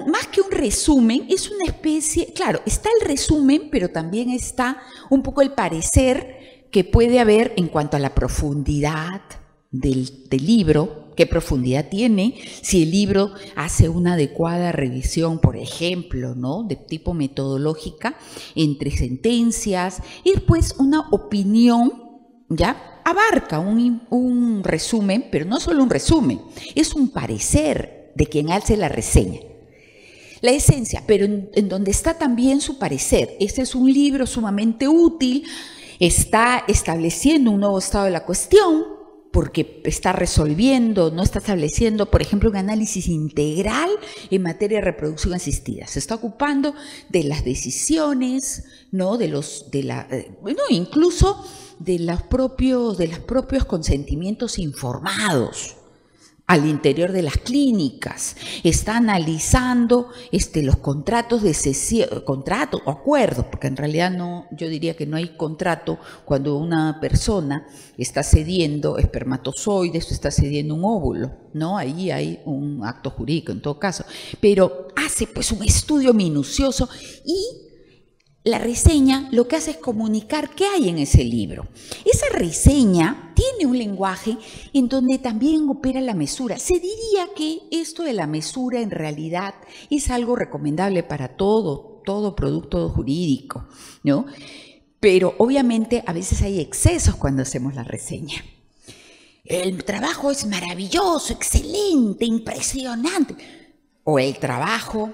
más que un resumen, es una especie, claro, está el resumen, pero también está un poco el parecer que puede haber en cuanto a la profundidad del libro, qué profundidad tiene, si el libro hace una adecuada revisión, por ejemplo, ¿no?, de tipo metodológica, entre sentencias, y después una opinión, ¿ya? Abarca un resumen, pero no solo un resumen, es un parecer de quien hace la reseña. La esencia, pero en donde está también su parecer. Este es un libro sumamente útil, está estableciendo un nuevo estado de la cuestión, porque está resolviendo, no está estableciendo, por ejemplo, un análisis integral en materia de reproducción asistida. Se está ocupando de las decisiones, ¿no?, incluso de los propios consentimientos informados al interior de las clínicas. Está analizando los contratos de cesión, contratos o acuerdos, porque en realidad no, yo diría que no hay contrato cuando una persona está cediendo espermatozoides o está cediendo un óvulo, ¿no? Ahí hay un acto jurídico en todo caso, pero hace pues un estudio minucioso y la reseña lo que hace es comunicar qué hay en ese libro. Esa reseña tiene un lenguaje en donde también opera la mesura. Se diría que esto de la mesura en realidad es algo recomendable para todo producto jurídico, ¿no? Pero obviamente a veces hay excesos cuando hacemos la reseña. El trabajo es maravilloso, excelente, impresionante. O el trabajo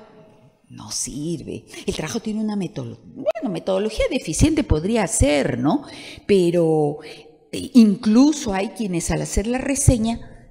no sirve. El trabajo tiene una metodología deficiente podría ser, ¿no? Pero incluso hay quienes al hacer la reseña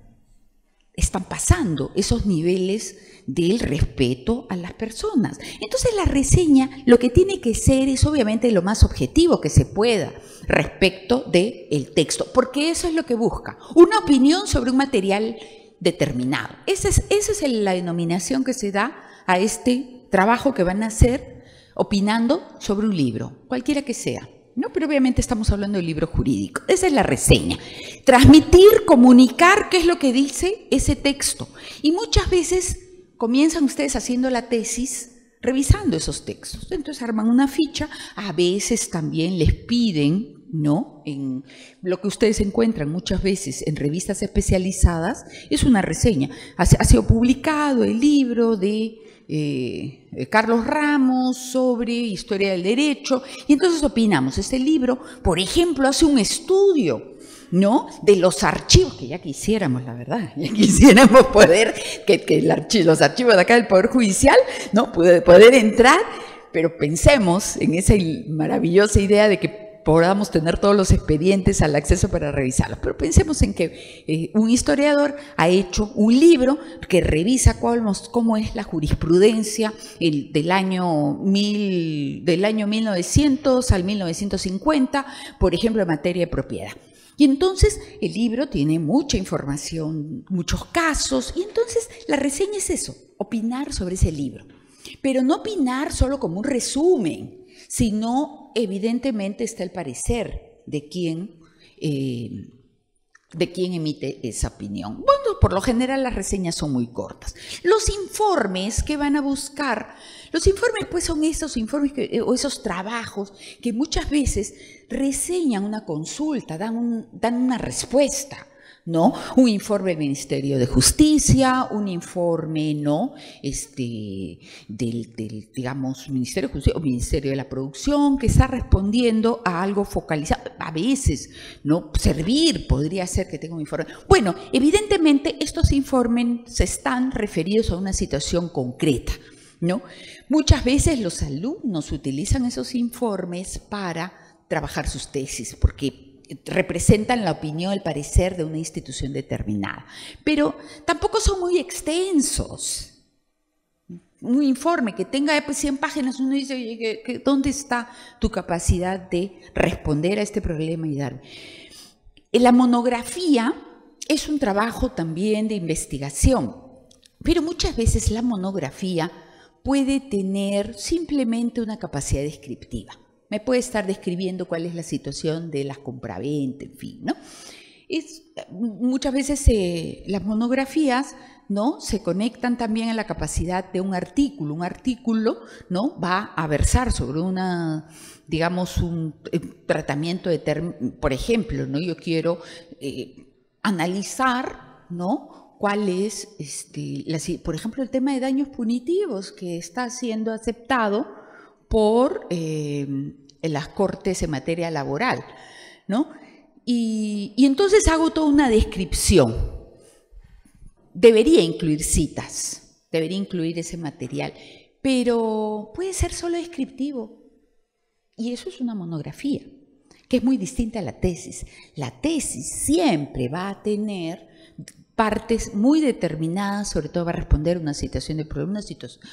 están pasando esos niveles del respeto a las personas. Entonces la reseña lo que tiene que ser es obviamente lo más objetivo que se pueda respecto del texto, porque eso es lo que busca, una opinión sobre un material determinado. Esa es la denominación que se da a este trabajo que van a hacer opinando sobre un libro, cualquiera que sea, ¿no? Pero obviamente estamos hablando del libro jurídico. Esa es la reseña. Transmitir, comunicar qué es lo que dice ese texto. Y muchas veces comienzan ustedes haciendo la tesis revisando esos textos. Entonces arman una ficha, a veces también les piden, ¿no?, en lo que ustedes encuentran muchas veces en revistas especializadas, es una reseña. Ha sido publicado el libro de Carlos Ramos sobre historia del derecho, y entonces opinamos. Este libro, por ejemplo, hace un estudio, ¿no?, de los archivos, que ya quisiéramos, la verdad, ya quisiéramos poder, que los archivos de acá del Poder Judicial, ¿no?, poder entrar, pero pensemos en esa maravillosa idea de que podamos tener todos los expedientes al acceso para revisarlos. Pero pensemos en que un historiador ha hecho un libro que revisa cómo es la jurisprudencia del año 1900 al 1950, por ejemplo, en materia de propiedad. Y entonces el libro tiene mucha información, muchos casos, y entonces la reseña es eso, opinar sobre ese libro. Pero no opinar solo como un resumen, sino evidentemente está el parecer de quien emite esa opinión. Bueno, por lo general las reseñas son muy cortas. Los informes que van a buscar, los informes pues son esos informes o esos trabajos que muchas veces reseñan una consulta, dan una respuesta, ¿no? Un informe del Ministerio de Justicia, un informe, ¿no?, digamos, Ministerio de Justicia o Ministerio de la Producción, que está respondiendo a algo focalizado. A veces, ¿no?, servir podría ser que tenga un informe. Bueno, evidentemente estos informes están referidos a una situación concreta, ¿no? Muchas veces los alumnos utilizan esos informes para trabajar sus tesis, porque representan la opinión, el parecer de una institución determinada, pero tampoco son muy extensos. Un informe que tenga 100 páginas, uno dice, oye, ¿dónde está tu capacidad de responder a este problema y dar? La monografía es un trabajo también de investigación, pero muchas veces la monografía puede tener simplemente una capacidad descriptiva. Me puede estar describiendo cuál es la situación de las compraventas, en fin, ¿no? Muchas veces las monografías ¿no? Se conectan también a la capacidad de un artículo. Un artículo, ¿no? Va a versar sobre una, digamos, un tratamiento de por ejemplo, ¿no? Yo quiero analizar, ¿no? ¿Cuál es, por ejemplo, el tema de daños punitivos que está siendo aceptado por las Cortes en materia laboral, ¿no? Y entonces hago toda una descripción. Debería incluir citas, debería incluir ese material, pero puede ser solo descriptivo. Y eso es una monografía, que es muy distinta a la tesis. La tesis siempre va a tener partes muy determinadas, sobre todo va a responder a una situación de problema,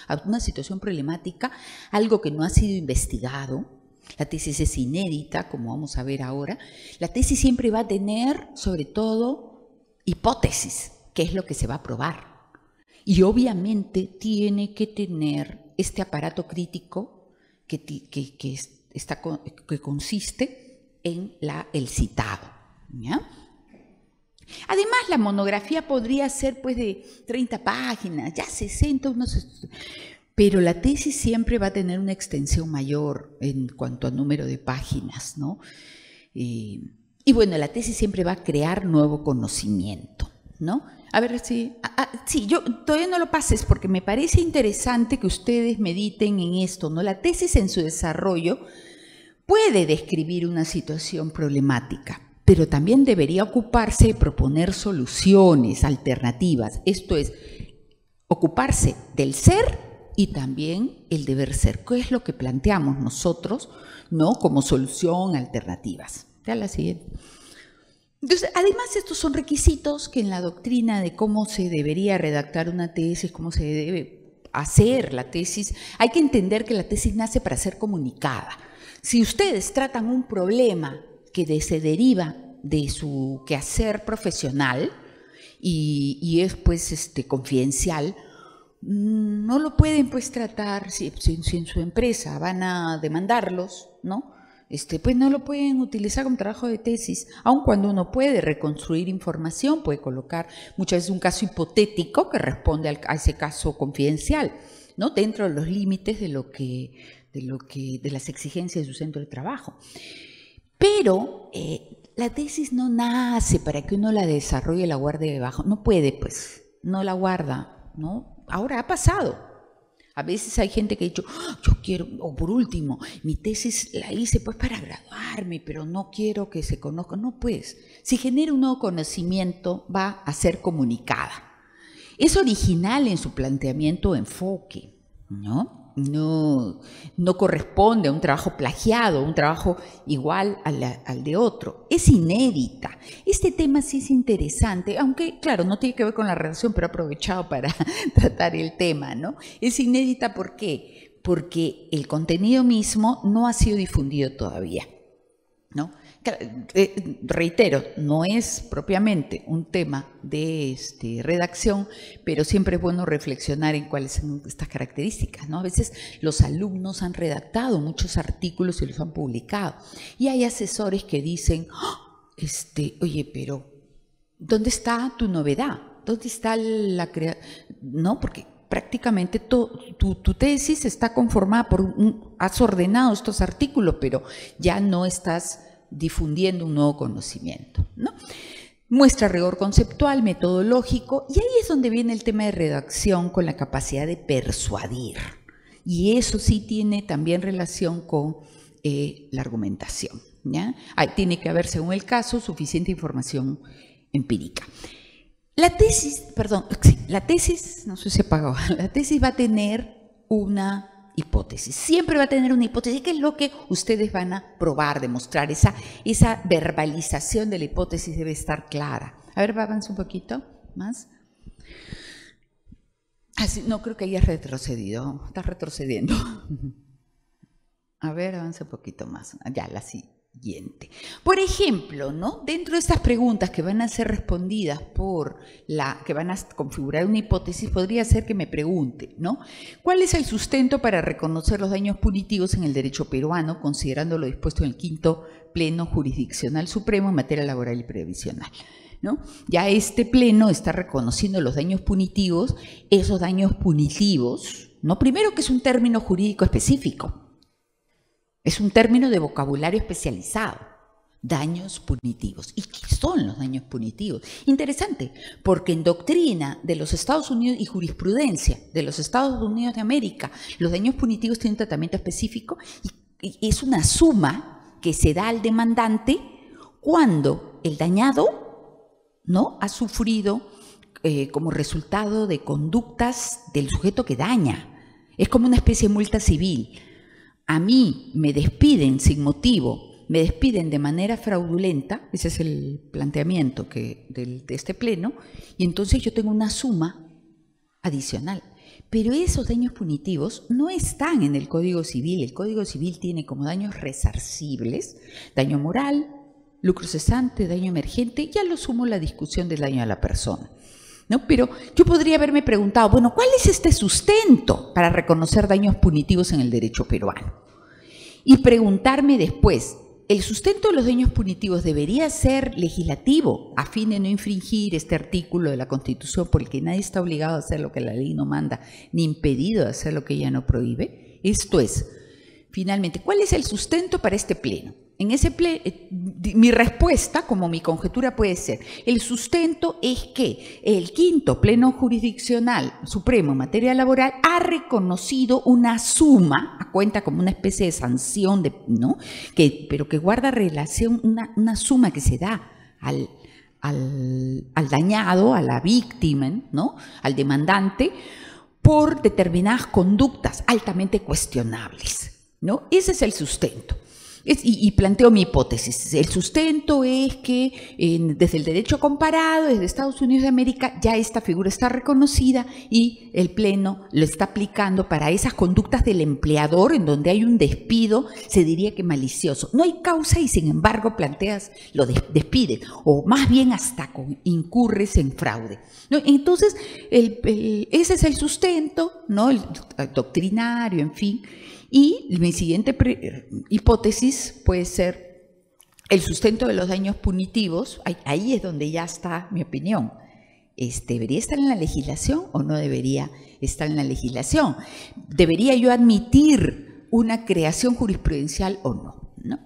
a una situación problemática, algo que no ha sido investigado. La tesis es inédita, como vamos a ver ahora. La tesis siempre va a tener, sobre todo, hipótesis, que es lo que se va a probar. Y obviamente tiene que tener este aparato crítico que consiste en el citado, ¿ya? Además, la monografía podría ser pues de 30 páginas, ya 60, pero la tesis siempre va a tener una extensión mayor en cuanto a número de páginas, ¿no? Y bueno, la tesis siempre va a crear nuevo conocimiento, ¿no? A ver si... sí, yo todavía no lo pases porque me parece interesante que ustedes mediten en esto, ¿no? La tesis en su desarrollo puede describir una situación problemática, pero también debería ocuparse de proponer soluciones alternativas, esto es, ocuparse del ser y también el deber ser, que es lo que planteamos nosotros, ¿no? Como solución, alternativas. Ya la siguiente. Entonces, además, estos son requisitos que en la doctrina de cómo se debería redactar una tesis, cómo se debe hacer la tesis, hay que entender que la tesis nace para ser comunicada. Si ustedes tratan un problema que se deriva de su quehacer profesional y es pues confidencial, no lo pueden pues tratar, si en su empresa van a demandarlos, ¿no? Pues no lo pueden utilizar como trabajo de tesis, aun cuando uno puede reconstruir información, puede colocar muchas veces un caso hipotético que responde a ese caso confidencial, ¿no? Dentro de los límites de las exigencias de su centro de trabajo. Pero la tesis no nace para que uno la desarrolle y la guarde debajo, no puede pues, no la guarda, ¿no? Ahora ha pasado. A veces hay gente que ha dicho, yo quiero, o por último, mi tesis la hice pues para graduarme, pero no quiero que se conozca. No, pues, si genera un nuevo conocimiento, va a ser comunicada. Es original en su planteamiento o enfoque, ¿no? No corresponde a un trabajo plagiado, un trabajo igual al de otro. Es inédita. Este tema sí es interesante, aunque, claro, no tiene que ver con la redacción, pero he aprovechado para tratar el tema, ¿no? Es inédita, ¿por qué? Porque el contenido mismo no ha sido difundido todavía, ¿no? Reitero, no es propiamente un tema de redacción, pero siempre es bueno reflexionar en cuáles son estas características, ¿no? A veces los alumnos han redactado muchos artículos y los han publicado, y hay asesores que dicen, oye, pero ¿dónde está tu novedad? ¿Dónde está la creación? No, porque prácticamente tu tesis está conformada por has ordenado estos artículos, pero ya no estás difundiendo un nuevo conocimiento, ¿no? Muestra rigor conceptual, metodológico, y ahí es donde viene el tema de redacción con la capacidad de persuadir. Y eso sí tiene también relación con la argumentación, ¿ya? Ahí tiene que haber, según el caso, suficiente información empírica. La tesis, no sé si apagó, la tesis va a tener una hipótesis, siempre va a tener una hipótesis, que es lo que ustedes van a probar, demostrar, esa verbalización de la hipótesis debe estar clara. A ver, avanza un poquito más. No, creo que hayas retrocedido, estás retrocediendo. A ver, avanza un poquito más, ya la siguiente. Por ejemplo, ¿no? Dentro de estas preguntas que van a ser respondidas que van a configurar una hipótesis, podría ser que me pregunte, ¿no? ¿Cuál es el sustento para reconocer los daños punitivos en el derecho peruano, considerando lo dispuesto en el quinto Pleno Jurisdiccional Supremo en materia laboral y previsional? ¿no? Ya este pleno está reconociendo los daños punitivos, esos daños punitivos, ¿no? Primero que es un término jurídico específico, es un término de vocabulario especializado, daños punitivos. ¿Y qué son los daños punitivos? Interesante, porque en doctrina de los Estados Unidos y jurisprudencia de los Estados Unidos de América, los daños punitivos tienen un tratamiento específico y es una suma que se da al demandante cuando el dañado, ¿no?, ha sufrido como resultado de conductas del sujeto que daña. Es como una especie de multa civil. A mí me despiden sin motivo, me despiden de manera fraudulenta, ese es el planteamiento de este pleno, y entonces yo tengo una suma adicional. Pero esos daños punitivos no están en el Código Civil. El Código Civil tiene como daños resarcibles, daño moral, lucro cesante, daño emergente, ya lo sumo la discusión del daño a la persona, ¿no? Pero yo podría haberme preguntado, bueno, ¿cuál es este sustento para reconocer daños punitivos en el derecho peruano? Y preguntarme después, ¿el sustento de los daños punitivos debería ser legislativo a fin de no infringir este artículo de la Constitución por el que nadie está obligado a hacer lo que la ley no manda, ni impedido de hacer lo que ella no prohíbe? Esto es, finalmente, ¿cuál es el sustento para este pleno? En ese mi respuesta, como mi conjetura puede ser, el sustento es que el quinto pleno jurisdiccional supremo en materia laboral ha reconocido una suma, a cuenta como una especie de sanción, ¿no?, pero que guarda relación, una suma que se da al dañado, a la víctima, ¿no?, al demandante, por determinadas conductas altamente cuestionables, ¿no? Ese es el sustento. Y planteo mi hipótesis. El sustento es que desde el derecho comparado, desde Estados Unidos de América, ya esta figura está reconocida y el Pleno lo está aplicando para esas conductas del empleador en donde hay un despido, se diría que malicioso. No hay causa y sin embargo planteas, lo despiden, o más bien hasta incurres en fraude, ¿no? Entonces, ese es el sustento, ¿no?, el doctrinario, en fin. Y mi siguiente hipótesis puede ser el sustento de los daños punitivos. Ahí es donde ya está mi opinión. ¿Debería estar en la legislación o no debería estar en la legislación? ¿Debería yo admitir una creación jurisprudencial o no? ¿No?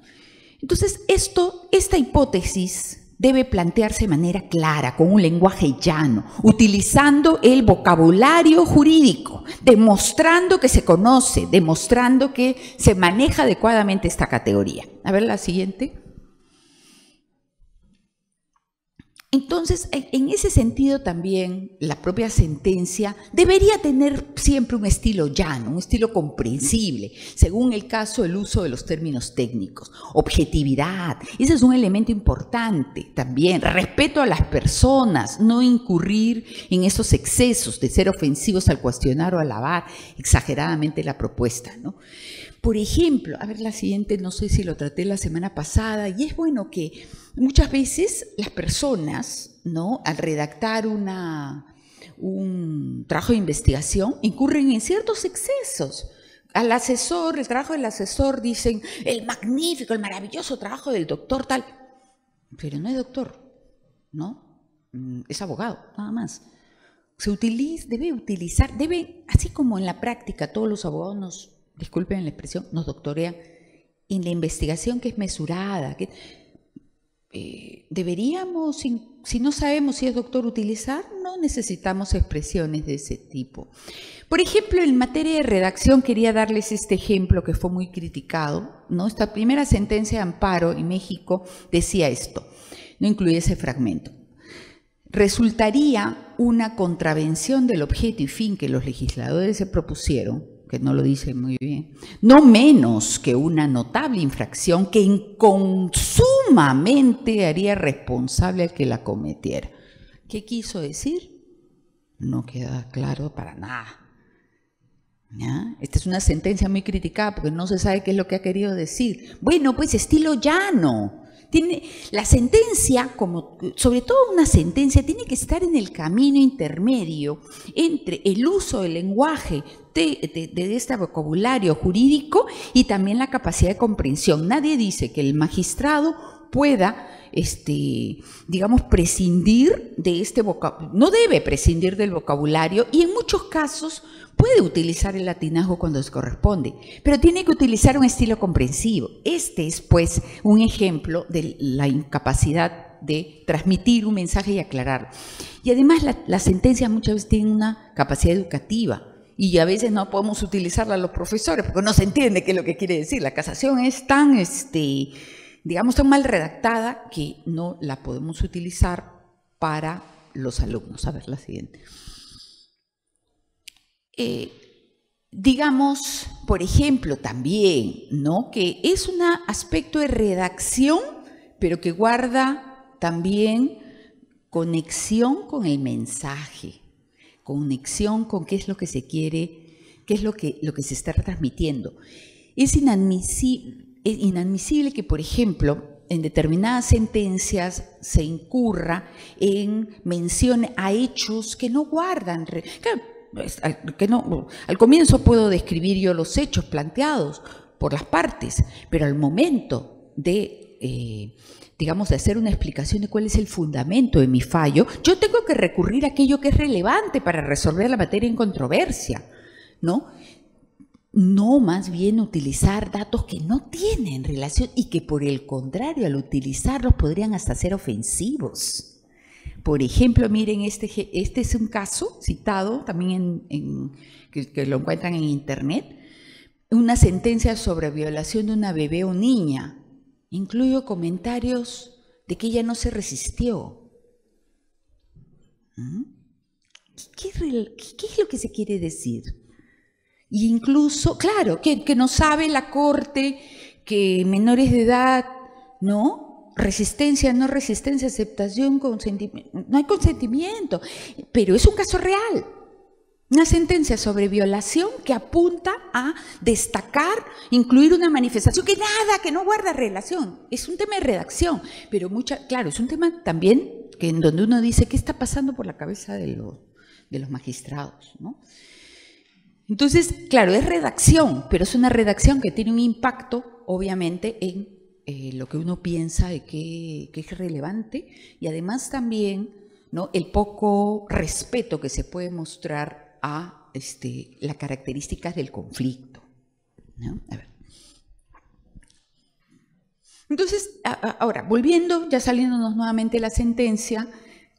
Entonces, esta hipótesis debe plantearse de manera clara, con un lenguaje llano, utilizando el vocabulario jurídico, demostrando que se conoce, demostrando que se maneja adecuadamente esta categoría. A ver la siguiente. Entonces, en ese sentido también la propia sentencia debería tener siempre un estilo llano, un estilo comprensible, según el caso, el uso de los términos técnicos. Objetividad, ese es un elemento importante también. Respeto a las personas, no incurrir en esos excesos de ser ofensivos al cuestionar o alabar exageradamente la propuesta, ¿no? Por ejemplo, a ver la siguiente, no sé si lo traté la semana pasada, y es bueno que muchas veces las personas, ¿no?, al redactar un trabajo de investigación, incurren en ciertos excesos. Al asesor, el trabajo del asesor, dicen, el magnífico, el maravilloso trabajo del doctor tal, pero no es doctor, ¿no? Es abogado, nada más. Debe, así como en la práctica todos los abogados disculpen la expresión, nos doctorean en la investigación que es mesurada. Deberíamos, si no sabemos si es doctor, utilizar, no necesitamos expresiones de ese tipo. Por ejemplo, en materia de redacción, quería darles este ejemplo que fue muy criticado, ¿no? Esta primera sentencia de amparo en México decía esto, no incluía ese fragmento. Resultaría una contravención del objeto y fin que los legisladores se propusieron, que no lo dice muy bien, no menos que una notable infracción que inconsumamente haría responsable al que la cometiera. ¿Qué quiso decir? No queda claro para nada. ¿Ya? Esta es una sentencia muy criticada porque no se sabe qué es lo que ha querido decir. Bueno, pues estilo llano. La sentencia, sobre todo una sentencia, tiene que estar en el camino intermedio entre el uso del lenguaje de este vocabulario jurídico y también la capacidad de comprensión. Nadie dice que el magistrado pueda, digamos, prescindir de este vocabulario, no debe prescindir del vocabulario y en muchos casos puede utilizar el latinazgo cuando les corresponde, pero tiene que utilizar un estilo comprensivo. Este es, pues, un ejemplo de la incapacidad de transmitir un mensaje y aclararlo. Y además las sentencias muchas veces tienen una capacidad educativa y a veces no podemos utilizarla los profesores porque no se entiende qué es lo que quiere decir. La casación es tan, digamos, tan mal redactada que no la podemos utilizar para los alumnos. A ver, la siguiente. Digamos, por ejemplo, también, ¿no?, que es un aspecto de redacción, pero que guarda también conexión con el mensaje, conexión con qué es lo que se quiere, qué es lo que se está transmitiendo. Es inadmisible que, por ejemplo, en determinadas sentencias se incurra en mención a hechos que no guardan. Al comienzo puedo describir yo los hechos planteados por las partes, pero al momento de, digamos, de hacer una explicación de cuál es el fundamento de mi fallo, yo tengo que recurrir a aquello que es relevante para resolver la materia en controversia, ¿no? No más bien utilizar datos que no tienen relación y que por el contrario al utilizarlos podrían hasta ser ofensivos. Por ejemplo, miren, este es un caso citado también que lo encuentran en internet, una sentencia sobre violación de una bebé o niña. Incluyo comentarios de que ella no se resistió. ¿Qué es lo que se quiere decir? Y incluso, claro, que no sabe la Corte que menores de edad, ¿no?, resistencia, no resistencia, aceptación, consentimiento, no hay consentimiento, pero es un caso real, una sentencia sobre violación que apunta a destacar, incluir una manifestación que no guarda relación, es un tema de redacción, pero claro, es un tema también que en donde uno dice qué está pasando por la cabeza de los magistrados, ¿no? Entonces, claro, es redacción, pero es una redacción que tiene un impacto, obviamente, en lo que uno piensa de que es relevante y además también, ¿no?, el poco respeto que se puede mostrar a las características del conflicto, ¿no? A ver. Entonces, ahora, volviendo, ya saliéndonos nuevamente de la sentencia,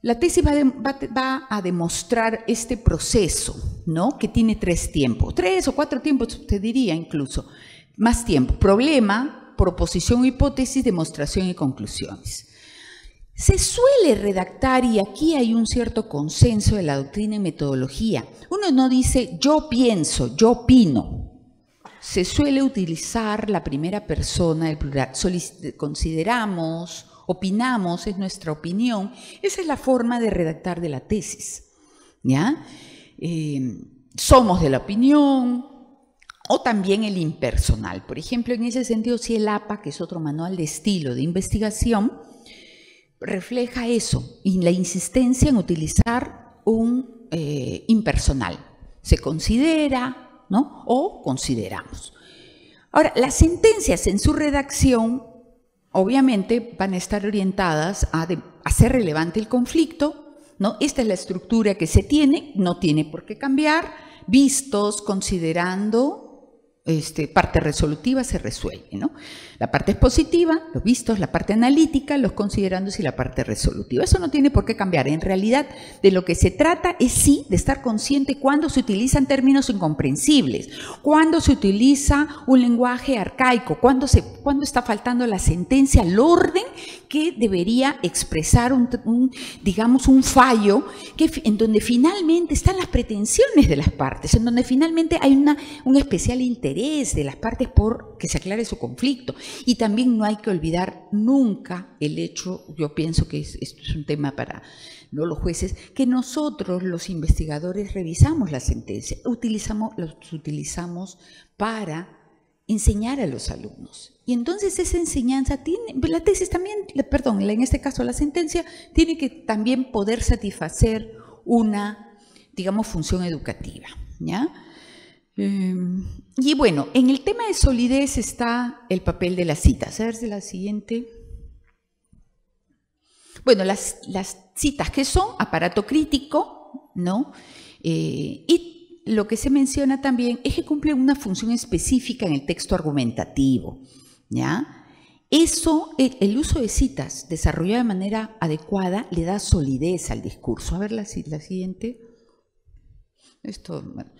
la tesis va a demostrar este proceso, ¿no?, que tiene 3 tiempos, 3 o 4 tiempos, te diría incluso, más tiempo: problema, proposición, hipótesis, demostración y conclusiones. Se suele redactar, y aquí hay un cierto consenso de la doctrina y metodología, uno no dice yo pienso, yo opino, se suele utilizar la primera persona del plural, consideramos, opinamos, es nuestra opinión. Esa es la forma de redactar de la tesis, ¿ya? Somos de la opinión, o también el impersonal. Por ejemplo, en ese sentido, si el APA, que es otro manual de estilo de investigación, refleja eso, y la insistencia en utilizar un impersonal. Se considera, ¿no?, o consideramos. Ahora, las sentencias en su redacción obviamente van a estar orientadas a hacer relevante el conflicto, ¿no? Esta es la estructura que se tiene, no tiene por qué cambiar. Vistos, considerando, parte resolutiva se resuelve, ¿no? La parte expositiva, los vistos, la parte analítica, los considerandos y la parte resolutiva. Eso no tiene por qué cambiar. En realidad, de lo que se trata es sí de estar consciente cuando se utilizan términos incomprensibles, cuando se utiliza un lenguaje arcaico, cuando está faltando la sentencia al orden que debería expresar digamos, un fallo en donde finalmente están las pretensiones de las partes, en donde finalmente hay un especial interés de las partes por que se aclare su conflicto. Y también no hay que olvidar nunca el hecho, yo pienso que esto es un tema para no los jueces, que nosotros los investigadores revisamos la sentencia, los utilizamos para enseñar a los alumnos. Y entonces esa enseñanza la tesis también, perdón, en este caso la sentencia, tiene que también poder satisfacer una, digamos, función educativa, ¿ya? Y bueno, en el tema de solidez está el papel de las citas. A ver si la siguiente. Bueno, las citas que son aparato crítico, ¿no? Y lo que se menciona también es que cumplen una función específica en el texto argumentativo, ¿ya? Eso, el uso de citas desarrollado de manera adecuada le da solidez al discurso. A ver la siguiente. Esto, bueno.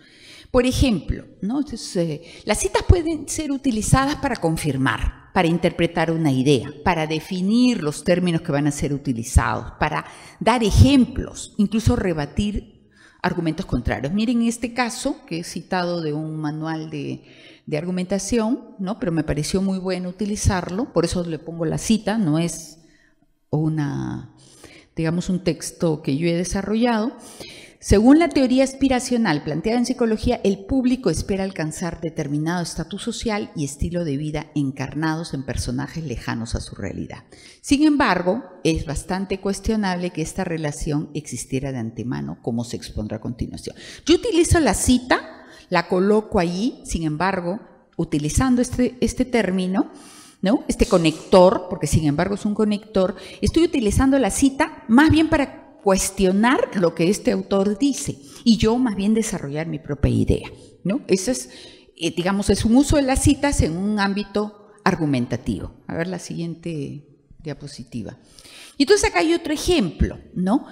Por ejemplo, ¿no? Entonces, las citas pueden ser utilizadas para confirmar, para interpretar una idea, para definir los términos que van a ser utilizados, para dar ejemplos, incluso rebatir argumentos contrarios. Miren este caso que he citado de un manual de argumentación, ¿no? Pero me pareció muy bueno utilizarlo, por eso le pongo la cita, no es digamos, un texto que yo he desarrollado. Según la teoría aspiracional planteada en psicología, el público espera alcanzar determinado estatus social y estilo de vida encarnados en personajes lejanos a su realidad. Sin embargo, es bastante cuestionable que esta relación existiera de antemano, como se expondrá a continuación. Yo utilizo la cita, la coloco allí, sin embargo, utilizando este término, ¿no? Este conector, porque sin embargo es un conector, estoy utilizando la cita más bien para cuestionar lo que este autor dice y yo más bien desarrollar mi propia idea, ¿no? Eso es, digamos, es un uso de las citas en un ámbito argumentativo. A ver la siguiente diapositiva. Y entonces acá hay otro ejemplo, ¿no?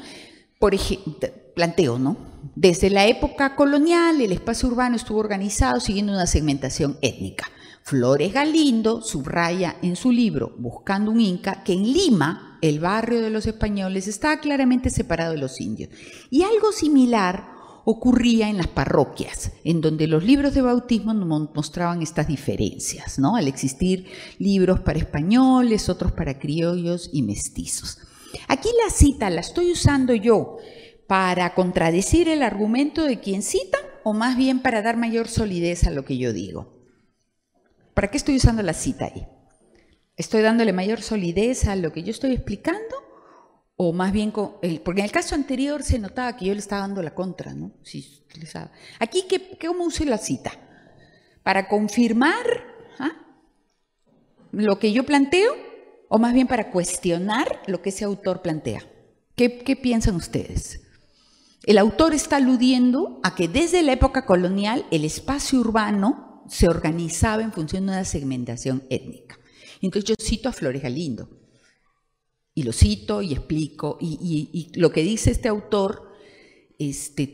Por ejemplo, planteo, ¿no? Desde la época colonial el espacio urbano estuvo organizado siguiendo una segmentación étnica. Flores Galindo subraya en su libro Buscando un Inca que en Lima el barrio de los españoles estaba claramente separado de los indios. Y algo similar ocurría en las parroquias, en donde los libros de bautismo mostraban estas diferencias, ¿no? Al existir libros para españoles, otros para criollos y mestizos. Aquí la cita la estoy usando yo para contradecir el argumento de quien cita o más bien para dar mayor solidez a lo que yo digo. ¿Para qué estoy usando la cita ahí? ¿Estoy dándole mayor solidez a lo que yo estoy explicando? O más bien, porque en el caso anterior se notaba que yo le estaba dando la contra, ¿no? Sí, aquí, ¿cómo usé la cita? ¿Para confirmar lo que yo planteo? ¿O más bien para cuestionar lo que ese autor plantea? ¿Qué piensan ustedes? El autor está aludiendo a que desde la época colonial el espacio urbano se organizaba en función de una segmentación étnica. Entonces yo cito a Flores Galindo y lo cito y explico y lo que dice este autor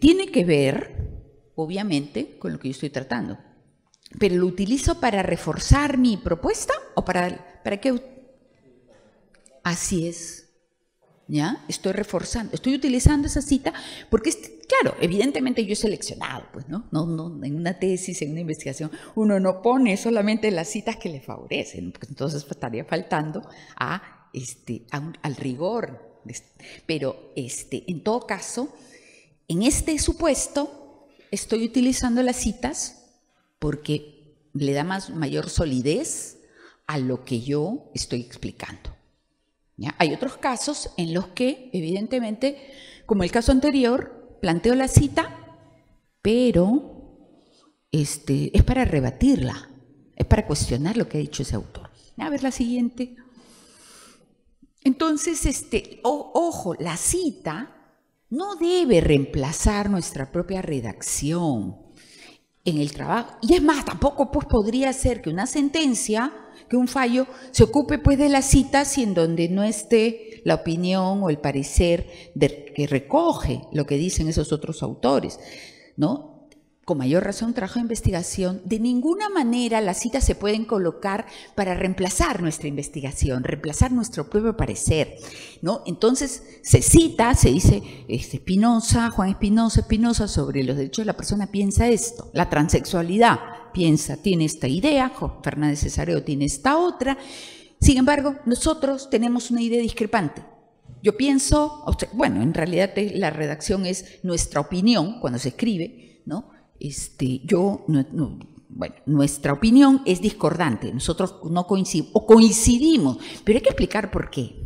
tiene que ver, obviamente, con lo que yo estoy tratando, pero lo utilizo para reforzar mi propuesta o para qué. Así es. ¿Ya? Estoy reforzando, estoy utilizando esa cita porque, claro, evidentemente yo he seleccionado, pues, ¿no? No, en una tesis, en una investigación, uno no pone solamente las citas que le favorecen, porque entonces estaría faltando al rigor. Pero, en todo caso, en este supuesto, estoy utilizando las citas porque le da mayor solidez a lo que yo estoy explicando. ¿Ya? Hay otros casos en los que, evidentemente, como el caso anterior, planteo la cita, pero es para rebatirla, es para cuestionar lo que ha dicho ese autor. A ver la siguiente. Entonces, ojo, la cita no debe reemplazar nuestra propia redacción en el trabajo. Y es más, tampoco pues, podría ser que una sentencia, que un fallo se ocupe pues de las citas y en donde no esté la opinión o el parecer que recoge lo que dicen esos otros autores, ¿no? Con mayor razón, trabajo de investigación, de ninguna manera las citas se pueden colocar para reemplazar nuestra investigación, reemplazar nuestro propio parecer, ¿no? Entonces se cita, se dice Juan Espinosa sobre los derechos de la persona piensa esto, la transexualidad tiene esta idea, Fernández Cesareo tiene esta otra. Sin embargo, nosotros tenemos una idea discrepante. Yo pienso, bueno, en realidad la redacción es nuestra opinión cuando se escribe, ¿no? Bueno, nuestra opinión es discordante, nosotros no coincidimos, o coincidimos, pero hay que explicar por qué.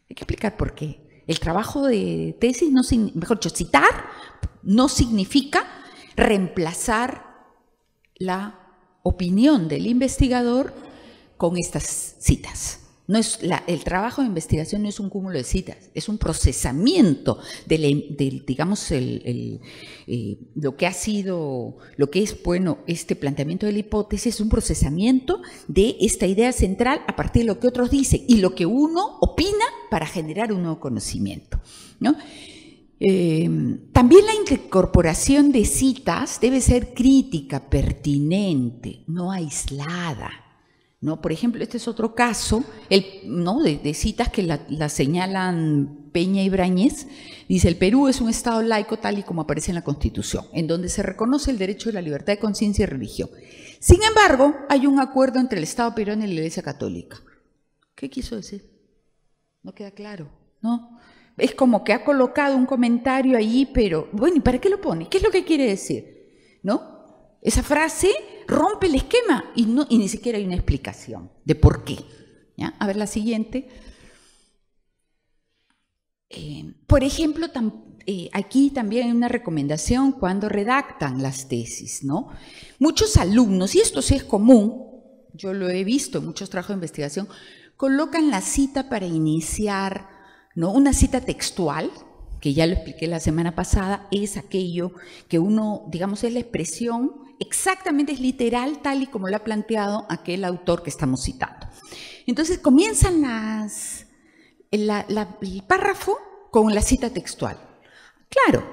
Hay que explicar por qué. El trabajo de tesis, mejor dicho, citar no significa reemplazar la opinión del investigador con estas citas, No es el trabajo de investigación no es un cúmulo de citas, es un procesamiento digamos, lo que ha sido, lo que es, bueno, este planteamiento de la hipótesis es un procesamiento de esta idea central a partir de lo que otros dicen y lo que uno opina para generar un nuevo conocimiento, ¿no? También la incorporación de citas debe ser crítica, pertinente, no aislada, ¿no? Por ejemplo, este es otro caso, ¿no? de citas que la señalan Peña y Brañez. Dice: el Perú es un Estado laico tal y como aparece en la Constitución, en donde se reconoce el derecho de la libertad de conciencia y religión. Sin embargo, hay un acuerdo entre el Estado peruano y la Iglesia Católica. ¿Qué quiso decir? No queda claro, ¿no? Es como que ha colocado un comentario ahí, pero bueno, ¿y para qué lo pone? ¿Qué es lo que quiere decir? ¿No? Esa frase rompe el esquema y ni siquiera hay una explicación de por qué. ¿Ya? A ver la siguiente. Por ejemplo, aquí también hay una recomendación cuando redactan las tesis, ¿no? Muchos alumnos, y esto sí es común, yo lo he visto en muchos trabajos de investigación, colocan la cita para iniciar, ¿no? Una cita textual, que ya lo expliqué la semana pasada, es aquello que uno, digamos, es la expresión, exactamente es literal, tal y como lo ha planteado aquel autor que estamos citando. Entonces comienzan el párrafo con la cita textual. Claro,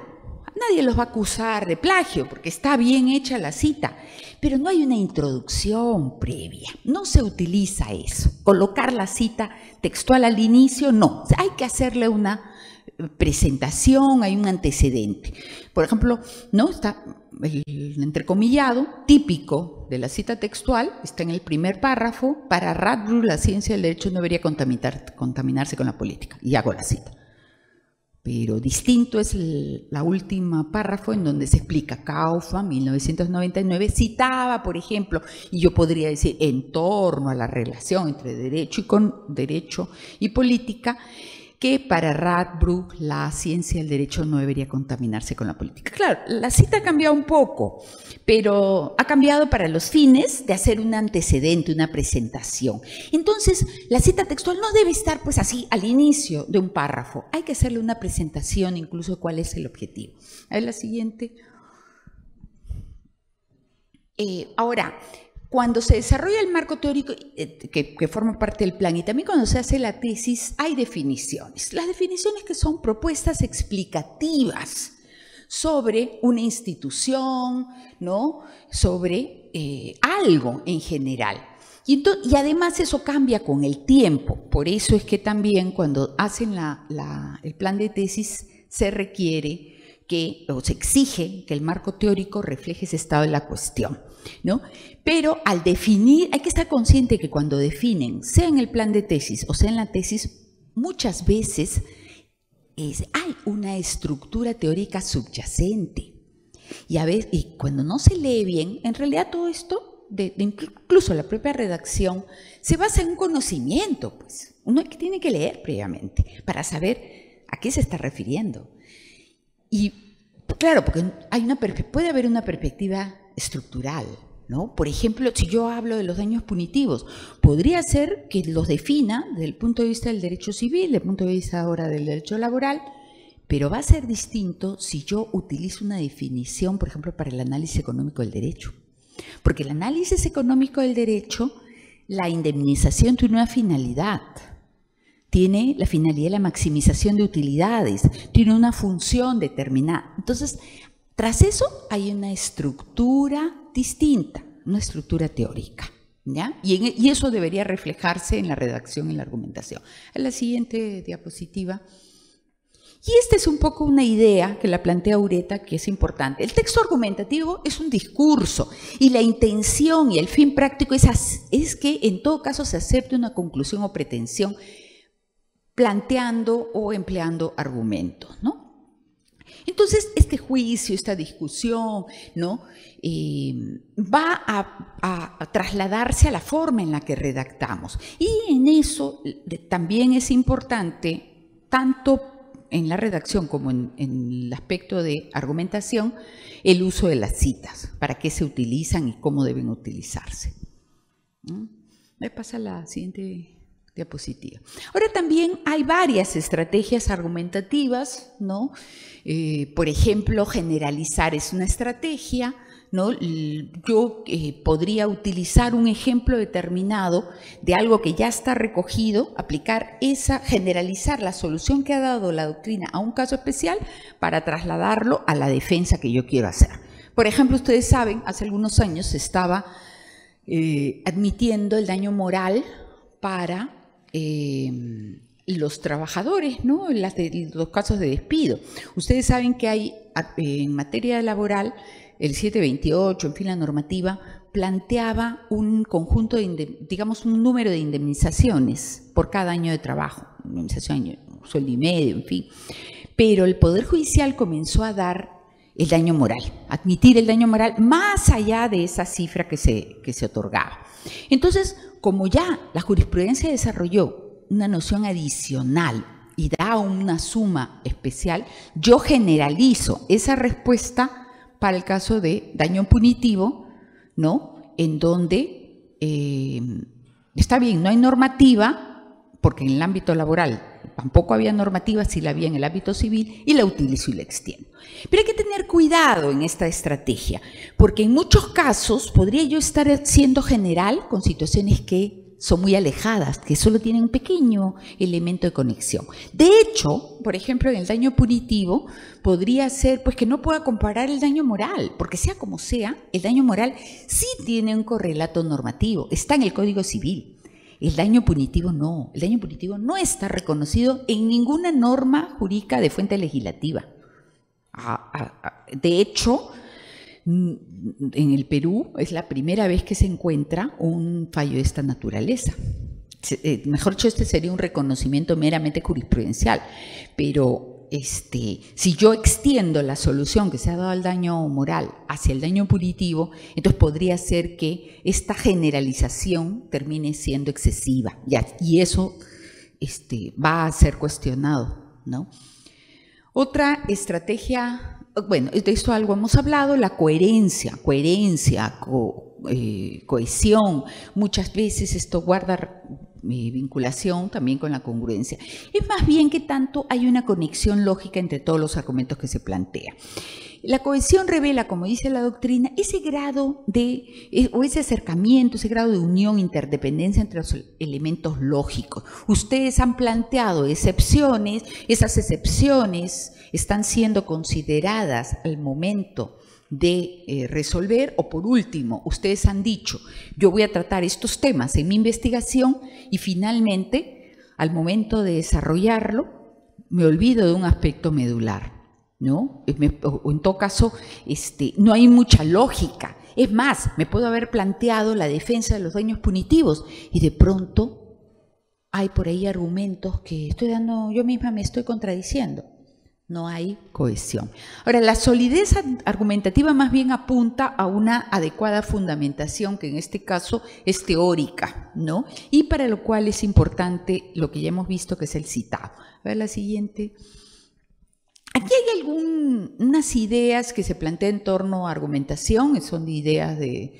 nadie los va a acusar de plagio porque está bien hecha la cita, pero no hay una introducción previa, no se utiliza eso. Colocar la cita textual al inicio, no, hay que hacerle una presentación, hay un antecedente. Por ejemplo, ¿no? Está el entrecomillado típico de la cita textual, está en el primer párrafo: para Radbruch la ciencia del derecho no debería contaminarse con la política, y hago la cita. Pero distinto es la última párrafo en donde se explica: Kaufman, 1999, citaba, por ejemplo, y yo podría decir, en torno a la relación entre derecho y política, que para Radbruch la ciencia del derecho no debería contaminarse con la política. Claro, la cita ha cambiado un poco, pero ha cambiado para los fines de hacer un antecedente, una presentación. Entonces, la cita textual no debe estar pues así al inicio de un párrafo. Hay que hacerle una presentación incluso de cuál es el objetivo. A ver la siguiente. Ahora, cuando se desarrolla el marco teórico que forma parte del plan y también cuando se hace la tesis, hay definiciones. Las definiciones que son propuestas explicativas sobre una institución, ¿no? Sobre algo en general. Y además eso cambia con el tiempo. Por eso es que también cuando hacen el plan de tesis se requiere o se exige que el marco teórico refleje ese estado de la cuestión, ¿no? Pero al definir, hay que estar consciente que cuando definen, sea en el plan de tesis o sea en la tesis, muchas veces hay una estructura teórica subyacente. Y cuando no se lee bien, en realidad todo esto, incluso la propia redacción, se basa en un conocimiento, pues. Uno tiene que leer previamente para saber a qué se está refiriendo. Y claro, porque puede haber una perspectiva estructural, ¿no? Por ejemplo, si yo hablo de los daños punitivos, podría ser que los defina desde el punto de vista del derecho civil, desde el punto de vista ahora del derecho laboral, pero va a ser distinto si yo utilizo una definición, por ejemplo, para el análisis económico del derecho. Porque el análisis económico del derecho, la indemnización tiene una finalidad. Tiene la finalidad de la maximización de utilidades, tiene una función determinada. Entonces, tras eso hay una estructura distinta, una estructura teórica, ¿ya? Y eso debería reflejarse en la redacción y en la argumentación. En la siguiente diapositiva. Y esta es un poco una idea que la plantea Ureta, que es importante. El texto argumentativo es un discurso y la intención y el fin práctico es que en todo caso se acepte una conclusión o pretensión planteando o empleando argumentos, ¿no? Entonces, este juicio, esta discusión, ¿no? Va a trasladarse a la forma en la que redactamos. Y en eso también es importante, tanto en la redacción como en el aspecto de argumentación, el uso de las citas, para qué se utilizan y cómo deben utilizarse. ¿Me pasa la siguiente diapositiva. Ahora también hay varias estrategias argumentativas, ¿no? Por ejemplo, generalizar es una estrategia, ¿no? Yo podría utilizar un ejemplo determinado de algo que ya está recogido, generalizar la solución que ha dado la doctrina a un caso especial para trasladarlo a la defensa que yo quiero hacer. Por ejemplo, ustedes saben, hace algunos años se estaba admitiendo el daño moral para los trabajadores, ¿no? Los casos de despido. Ustedes saben que hay en materia laboral el 728, en fin, la normativa planteaba un conjunto digamos un número de indemnizaciones por cada año de trabajo, indemnización, sueldo y medio, en fin. Pero el Poder Judicial comenzó a dar el daño moral, admitir el daño moral más allá de esa cifra que se otorgaba. Entonces, como ya la jurisprudencia desarrolló una noción adicional y da una suma especial, yo generalizo esa respuesta para el caso de daño punitivo, ¿no? En donde está bien, no hay normativa, porque en el ámbito laboral tampoco había normativa, sí la había en el ámbito civil, y la utilizo y la extiendo. Pero hay que tener cuidado en esta estrategia, porque en muchos casos podría yo estar siendo general con situaciones que son muy alejadas, que solo tienen un pequeño elemento de conexión. De hecho, por ejemplo, en el daño punitivo podría ser pues que no pueda comparar el daño moral, porque sea como sea, el daño moral sí tiene un correlato normativo, está en el Código Civil. El daño punitivo no, el daño punitivo no está reconocido en ninguna norma jurídica de fuente legislativa. De hecho, en el Perú es la primera vez que se encuentra un fallo de esta naturaleza. Mejor dicho, este sería un reconocimiento meramente jurisprudencial, pero si yo extiendo la solución que se ha dado al daño moral hacia el daño punitivo, entonces podría ser que esta generalización termine siendo excesiva, y eso va a ser cuestionado, ¿no? Otra estrategia. Bueno, de esto algo hemos hablado, la coherencia, cohesión. Muchas veces esto guarda vinculación también con la congruencia. Es más bien que tanto hay una conexión lógica entre todos los argumentos que se plantean. La cohesión revela, como dice la doctrina, ese grado o ese acercamiento, ese grado de unión, interdependencia entre los elementos lógicos. Ustedes han planteado excepciones, esas excepciones están siendo consideradas al momento de resolver, o por último, ustedes han dicho, yo voy a tratar estos temas en mi investigación y finalmente, al momento de desarrollarlo, me olvido de un aspecto medular, ¿no? O en todo caso, no hay mucha lógica. Es más, me puedo haber planteado la defensa de los daños punitivos y de pronto hay por ahí argumentos que yo misma me estoy contradiciendo. No hay cohesión. Ahora, la solidez argumentativa más bien apunta a una adecuada fundamentación, que en este caso es teórica, ¿no? Y para lo cual es importante lo que ya hemos visto, que es el citado. A ver la siguiente. Aquí hay unas ideas que se plantean en torno a argumentación, son ideas de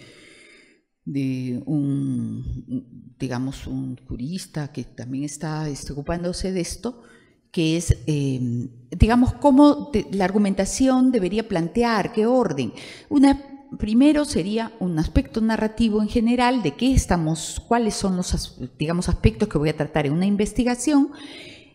digamos, un jurista que también está ocupándose de esto, que es, digamos, cómo la argumentación debería plantear, qué orden. Primero sería un aspecto narrativo en general de cuáles son los, digamos, aspectos que voy a tratar en una investigación,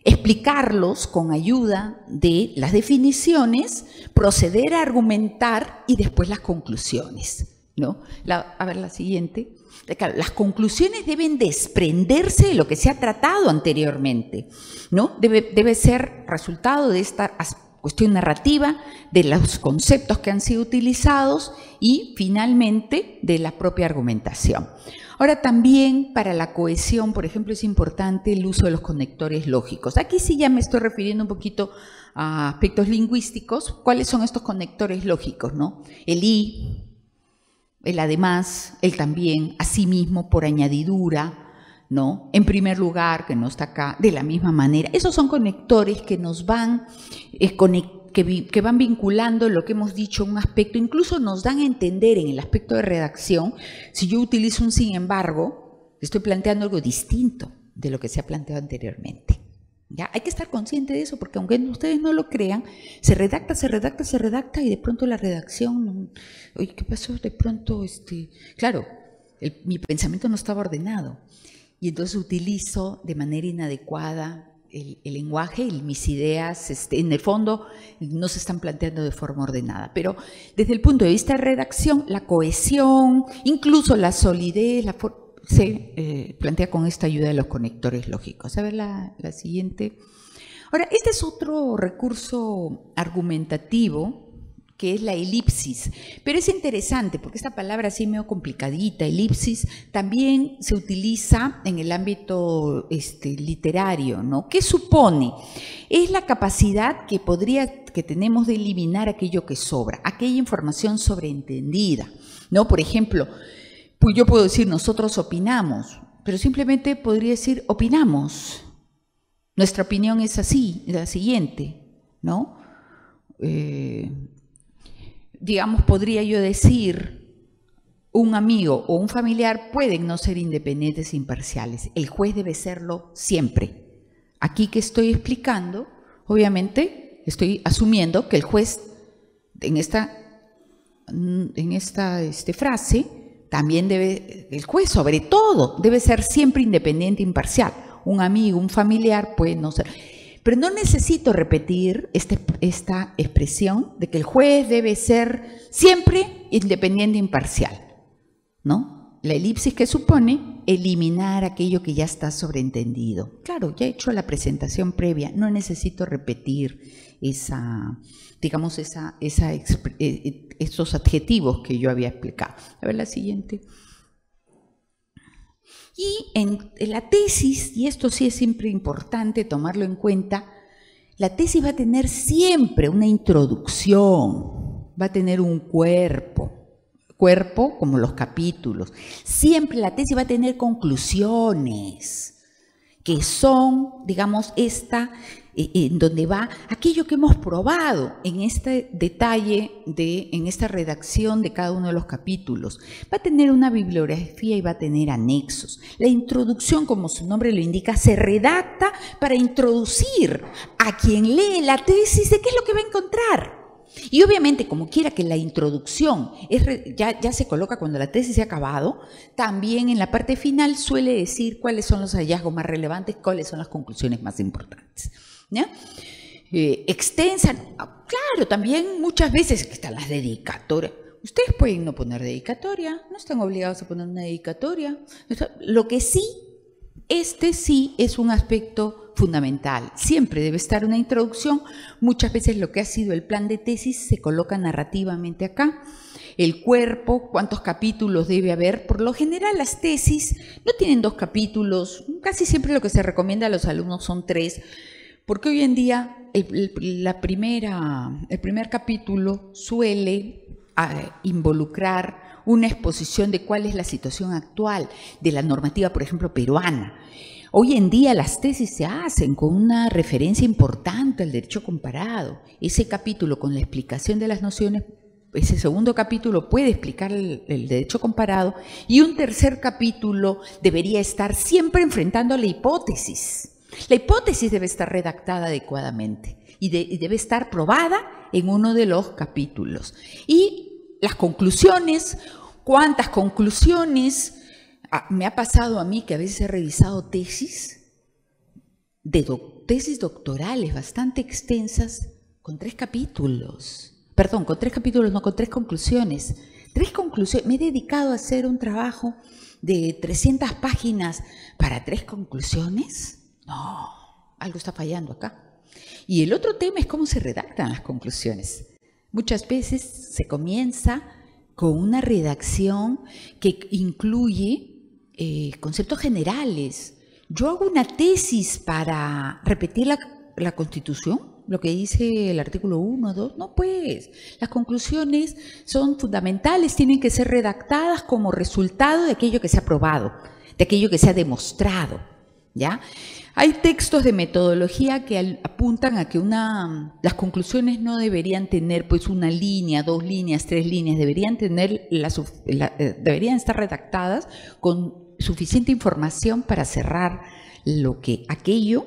explicarlos con ayuda de las definiciones, proceder a argumentar y después las conclusiones, ¿no? A ver la siguiente. Claro, las conclusiones deben desprenderse de lo que se ha tratado anteriormente, ¿no? Debe ser resultado de esta cuestión narrativa, de los conceptos que han sido utilizados y finalmente de la propia argumentación. Ahora también para la cohesión, por ejemplo, es importante el uso de los conectores lógicos. Aquí sí ya me estoy refiriendo un poquito a aspectos lingüísticos. ¿Cuáles son estos conectores lógicos, no? El y, el además, el también, asimismo, por añadidura, ¿no? En primer lugar, que no está acá, de la misma manera. Esos son conectores que nos van que van vinculando lo que hemos dicho, un aspecto, incluso nos dan a entender en el aspecto de redacción, si yo utilizo un sin embargo, estoy planteando algo distinto, de lo que se ha planteado anteriormente. ¿Ya? Hay que estar consciente de eso, porque aunque ustedes no lo crean, se redacta y de pronto la redacción, oye, ¿qué pasó? De pronto, claro, mi pensamiento no estaba ordenado y entonces utilizo de manera inadecuada el lenguaje y mis ideas, en el fondo, no se están planteando de forma ordenada. Pero desde el punto de vista de redacción, la cohesión, incluso la solidez, se plantea con esta ayuda de los conectores lógicos. A ver la siguiente. Ahora, este es otro recurso argumentativo, que es la elipsis, pero es interesante porque esta palabra así medio complicadita, elipsis, también se utiliza en el ámbito literario, ¿no? ¿Qué supone? Es la capacidad que tenemos de eliminar aquello que sobra, aquella información sobreentendida, ¿no? Por ejemplo, pues yo puedo decir nosotros opinamos, pero simplemente podría decir opinamos. Nuestra opinión es así, la siguiente, ¿no? Digamos, podría yo decir, un amigo o un familiar pueden no ser independientes e imparciales. El juez debe serlo siempre. Aquí que estoy explicando, obviamente, estoy asumiendo que el juez en esta frase también el juez sobre todo debe ser siempre independiente e imparcial. Un amigo, un familiar puede no ser. Pero no necesito repetir esta expresión de que el juez debe ser siempre independiente e imparcial, ¿no? La elipsis que supone eliminar aquello que ya está sobreentendido. Claro, ya he hecho la presentación previa, no necesito repetir esos adjetivos que yo había explicado. A ver la siguiente. Y en la tesis, y esto sí es siempre importante tomarlo en cuenta, la tesis va a tener siempre una introducción, va a tener un cuerpo como los capítulos. Siempre la tesis va a tener conclusiones, que son, digamos, en donde va aquello que hemos probado en este detalle, en esta redacción de cada uno de los capítulos. Va a tener una bibliografía y va a tener anexos. La introducción, como su nombre lo indica, se redacta para introducir a quien lee la tesis de qué es lo que va a encontrar. Y obviamente, como quiera que la introducción ya se coloca cuando la tesis se ha acabado, también en la parte final suele decir cuáles son los hallazgos más relevantes, cuáles son las conclusiones más importantes. ¿Ya? Extensa, claro, también muchas veces están las dedicatorias. Ustedes pueden no poner dedicatoria, no están obligados a poner una dedicatoria. Lo que sí, sí es un aspecto fundamental. Siempre debe estar una introducción. Muchas veces lo que ha sido el plan de tesis se coloca narrativamente acá. El cuerpo, cuántos capítulos debe haber. Por lo general las tesis no tienen 2 capítulos. Casi siempre lo que se recomienda a los alumnos son 3. Porque hoy en día el primer capítulo suele involucrar una exposición de cuál es la situación actual de la normativa, por ejemplo, peruana. Hoy en día las tesis se hacen con una referencia importante al derecho comparado. Ese capítulo con la explicación de las nociones, ese segundo capítulo puede explicar el derecho comparado y un tercer capítulo debería estar siempre enfrentando la hipótesis. La hipótesis debe estar redactada adecuadamente y debe estar probada en uno de los capítulos. Y las conclusiones, ¿cuántas conclusiones? Me ha pasado a mí que a veces he revisado tesis doctorales bastante extensas con 3 capítulos. Perdón, con 3 capítulos, no, con 3 conclusiones. 3 conclusiones. Me he dedicado a hacer un trabajo de 300 páginas para 3 conclusiones. No, algo está fallando acá. Y el otro tema es cómo se redactan las conclusiones. Muchas veces se comienza con una redacción que incluye conceptos generales. Yo hago una tesis para repetir la Constitución, lo que dice el artículo 1, 2, no pues. Las conclusiones son fundamentales, tienen que ser redactadas como resultado de aquello que se ha probado, de aquello que se ha demostrado, ¿ya? Hay textos de metodología que apuntan a que las conclusiones no deberían tener pues 1 línea, 2 líneas, 3 líneas, deberían estar redactadas con suficiente información para cerrar aquello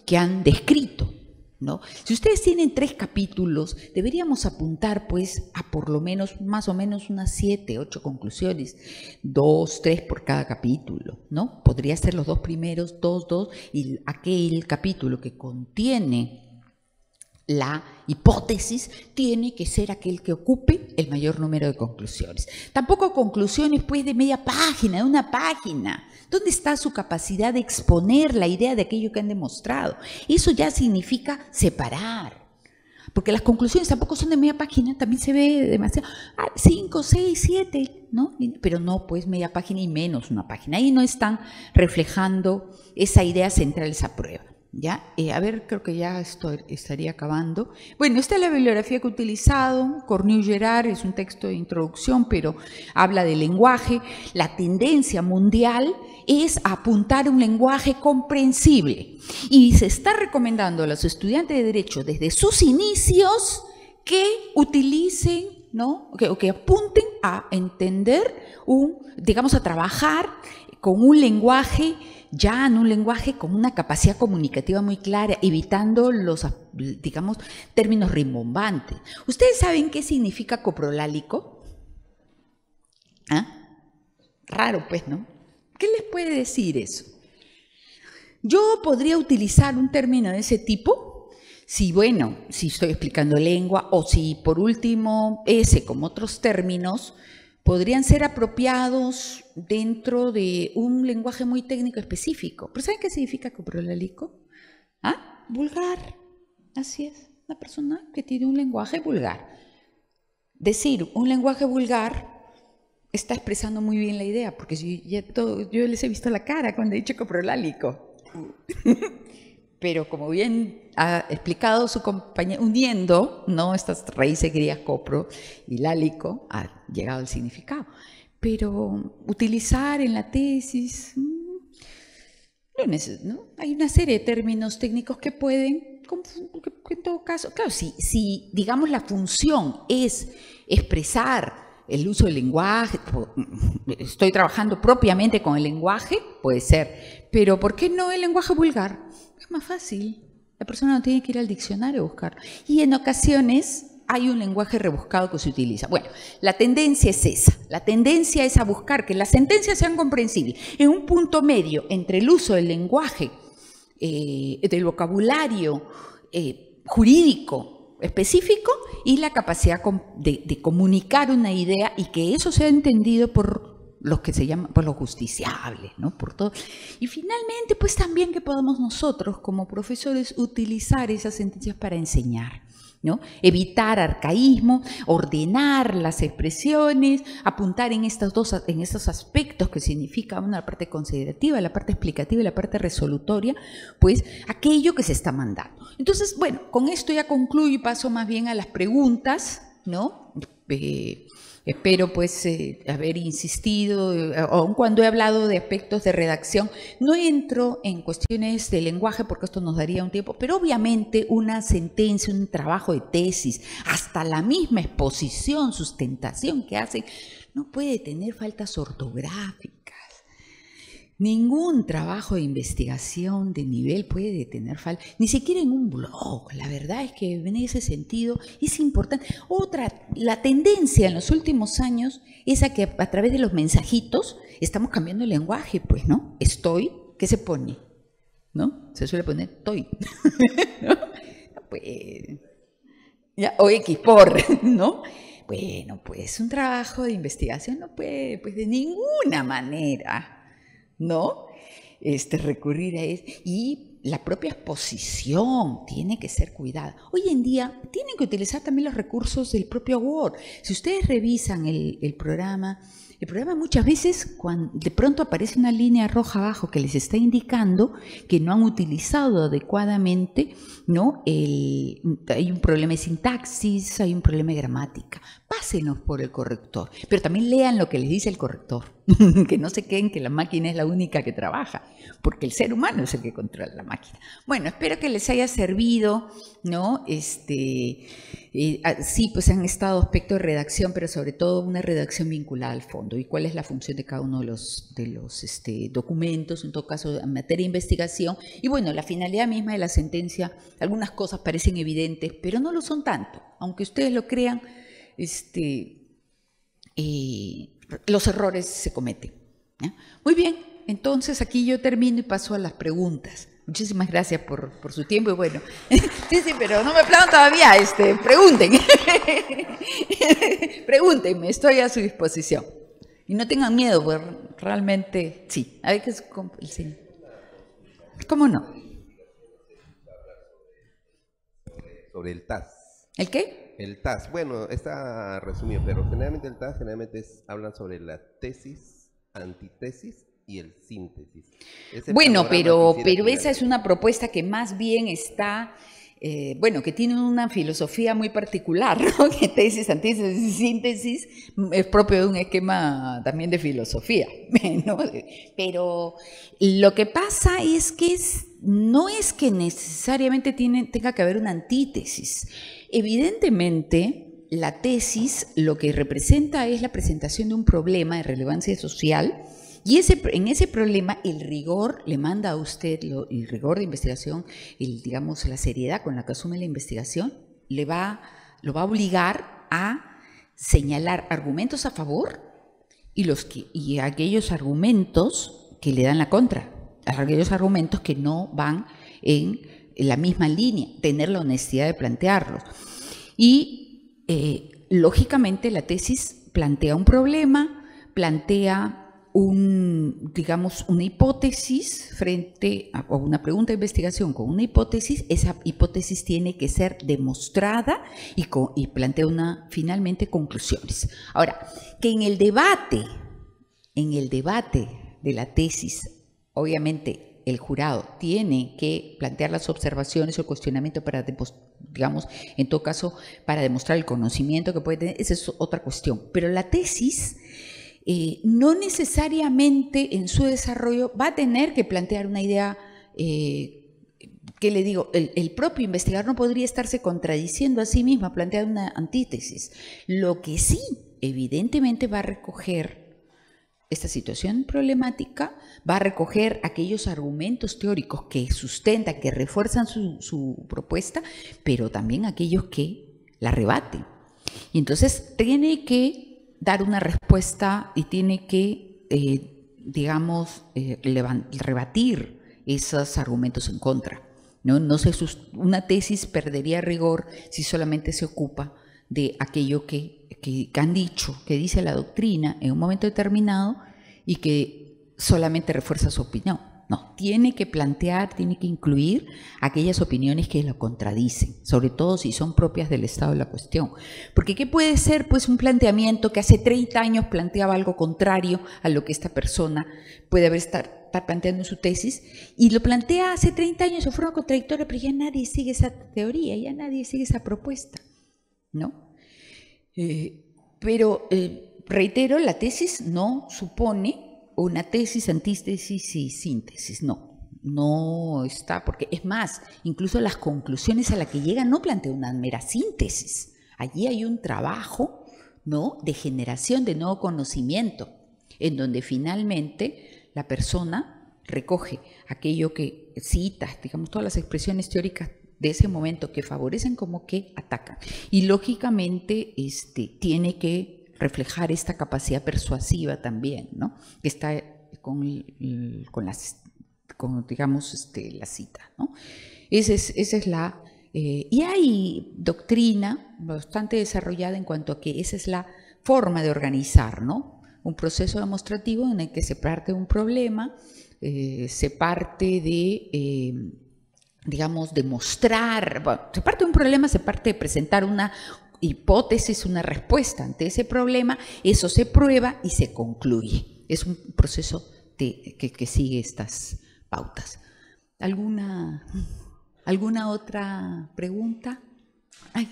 que han descrito, ¿no? Si ustedes tienen 3 capítulos, deberíamos apuntar pues a por lo menos, más o menos unas 7, 8 conclusiones, 2, 3 por cada capítulo, ¿no? Podría ser los 2 primeros, 2, 2, y aquel capítulo que contiene la hipótesis tiene que ser aquel que ocupe el mayor número de conclusiones. Tampoco conclusiones pues de media página, de una página. ¿Dónde está su capacidad de exponer la idea de aquello que han demostrado? Eso ya significa separar. Porque las conclusiones tampoco son de media página, también se ve demasiado. 5, 6, 7, ¿no? Pero no, pues media página y menos una página. Ahí no están reflejando esa idea central de esa prueba. ¿Ya? A ver, creo que ya esto estaría acabando. Bueno, esta es la bibliografía que he utilizado. Cornu-Gerard es un texto de introducción, pero habla del lenguaje. La tendencia mundial es apuntar a un lenguaje comprensible. Y se está recomendando a los estudiantes de Derecho desde sus inicios que utilicen, ¿no? que apunten a entender, digamos, a trabajar con un lenguaje llano, un lenguaje con una capacidad comunicativa muy clara, evitando los, digamos, términos rimbombantes. ¿Ustedes saben qué significa coprolálico? ¿Ah? Raro, pues, ¿no? ¿Qué les puede decir eso? Yo podría utilizar un término de ese tipo si, bueno, si estoy explicando lengua o si, por último, ese, como otros términos, podrían ser apropiados dentro de un lenguaje muy técnico específico. ¿Pero saben qué significa coprolálico? ¿Ah? Vulgar. Así es, una persona que tiene un lenguaje vulgar. Decir un lenguaje vulgar está expresando muy bien la idea, porque yo les he visto la cara cuando he dicho coprolálico. Pero como bien ha explicado su compañero, uniendo, ¿no?, estas raíces griegas copro y lálico, ha llegado al significado. Pero utilizar en la tesis, ¿no? Hay una serie de términos técnicos que pueden, en todo caso, claro, si digamos la función es expresar el uso del lenguaje, estoy trabajando propiamente con el lenguaje, puede ser, pero ¿por qué no el lenguaje vulgar? Es más fácil, la persona no tiene que ir al diccionario a buscarlo. Y en ocasiones hay un lenguaje rebuscado que se utiliza. Bueno, la tendencia es esa, la tendencia es a buscar que las sentencias sean comprensibles, en un punto medio entre el uso del lenguaje, del vocabulario jurídico específico y la capacidad de comunicar una idea y que eso sea entendido por los que se llaman, por los justiciables, ¿no? Por todo. Y finalmente, pues también que podamos nosotros como profesores utilizar esas sentencias para enseñar, ¿no? Evitar arcaísmo, ordenar las expresiones, apuntar en estos aspectos que significa una parte considerativa, la parte explicativa y la parte resolutoria, pues aquello que se está mandando. Entonces, bueno, con esto ya concluyo y paso más bien a las preguntas, ¿no? Espero pues haber insistido, aun cuando he hablado de aspectos de redacción, no entro en cuestiones de lenguaje porque esto nos daría un tiempo, pero obviamente una sentencia, un trabajo de tesis, hasta la misma exposición, sustentación que hacen, no puede tener faltas ortográficas. Ningún trabajo de investigación de nivel puede tener falta, ni siquiera en un blog. La verdad es que en ese sentido es importante. La tendencia en los últimos años es a que a través de los mensajitos estamos cambiando el lenguaje, pues, ¿no? Estoy, ¿qué se pone? ¿No? Se suele poner estoy. ¿No? Pues, ya, o X por, ¿no? Bueno, pues un trabajo de investigación no puede, pues de ninguna manera, ¿no? Recurrir a eso. Y la propia exposición tiene que ser cuidada. Hoy en día tienen que utilizar también los recursos del propio Word. Si ustedes revisan el programa muchas veces de pronto aparece una línea roja abajo que les está indicando que no han utilizado adecuadamente, ¿no? Hay un problema de sintaxis, hay un problema de gramática. Pásenos por el corrector, pero también lean lo que les dice el corrector, que no se queden que la máquina es la única que trabaja, porque el ser humano es el que controla la máquina. máquina. Bueno, espero que les haya servido, ¿no? Sí, pues han estado aspectos de redacción, pero sobre todo una redacción vinculada al fondo y cuál es la función de cada uno de los documentos, en todo caso, en materia de investigación. Y bueno, la finalidad misma de la sentencia, algunas cosas parecen evidentes, pero no lo son tanto. Aunque ustedes lo crean, los errores se cometen. ¿Ya? Muy bien, entonces aquí yo termino y paso a las preguntas. Muchísimas gracias por su tiempo y bueno, sí, pero no me aplaudan todavía, pregunten, pregúntenme, estoy a su disposición. Y no tengan miedo, porque realmente, sí, a ver qué es, sí. ¿Cómo no? Sobre el TAS. ¿El qué? El TAS, bueno, está resumido, pero generalmente el TAS hablan sobre la tesis, antitesis y el síntesis. Bueno, pero esa es una propuesta que más bien está, bueno, que tiene una filosofía muy particular, ¿no? Que tesis, antítesis y síntesis es propio de un esquema también de filosofía, ¿no? Pero lo que pasa es que no es que necesariamente tenga que haber una antítesis. Evidentemente, la tesis lo que representa es la presentación de un problema de relevancia social. Y en ese problema el rigor le manda a usted, el rigor de investigación, digamos la seriedad con la que asume la investigación, lo va a obligar a señalar argumentos a favor y aquellos argumentos que le dan la contra, aquellos argumentos que no van en la misma línea, tener la honestidad de plantearlos. Y lógicamente la tesis plantea un problema, plantea digamos, una hipótesis frente a una pregunta de investigación con una hipótesis. Esa hipótesis tiene que ser demostrada y plantea finalmente conclusiones. Ahora, que en el debate de la tesis, obviamente el jurado tiene que plantear las observaciones o el cuestionamiento para, digamos, en todo caso, para demostrar el conocimiento que puede tener, esa es otra cuestión. Pero la tesis no necesariamente en su desarrollo va a tener que plantear una idea, que le digo, el propio investigador no podría estarse contradiciendo a sí mismo, plantear una antítesis. Lo que sí, evidentemente, va a recoger esta situación problemática, va a recoger aquellos argumentos teóricos que sustentan, que refuerzan su propuesta, pero también aquellos que la rebaten. Y entonces tiene que dar una respuesta y tiene que, digamos, rebatir esos argumentos en contra. Una tesis perdería rigor si solamente se ocupa de aquello que han dicho, que dice la doctrina en un momento determinado y que solamente refuerza su opinión. No, tiene que plantear, tiene que incluir aquellas opiniones que lo contradicen, sobre todo si son propias del estado de la cuestión. Porque ¿qué puede ser? Pues un planteamiento que hace 30 años planteaba algo contrario a lo que esta persona puede estar planteando en su tesis, y lo plantea hace 30 años de forma contradictoria, pero ya nadie sigue esa teoría, ya nadie sigue esa propuesta, ¿no? Pero, reitero, la tesis no supone una tesis, antítesis y síntesis, no está, porque es más, incluso las conclusiones a las que llegan no plantean una mera síntesis. Allí hay un trabajo, ¿no?, de generación de nuevo conocimiento, en donde finalmente la persona recoge aquello que cita, digamos, todas las expresiones teóricas de ese momento que favorecen como que atacan. Y lógicamente tiene que reflejar esta capacidad persuasiva también, ¿no?, que está digamos, la cita, ¿no? Esa es la... y hay doctrina bastante desarrollada en cuanto a que esa es la forma de organizar, ¿no?, un proceso demostrativo en el que se parte de un problema, se parte de, digamos, demostrar, bueno, se parte de un problema, se parte de presentar una hipótesis, una respuesta ante ese problema, eso se prueba y se concluye. Es un proceso que sigue estas pautas. ¿Alguna otra pregunta? Ay,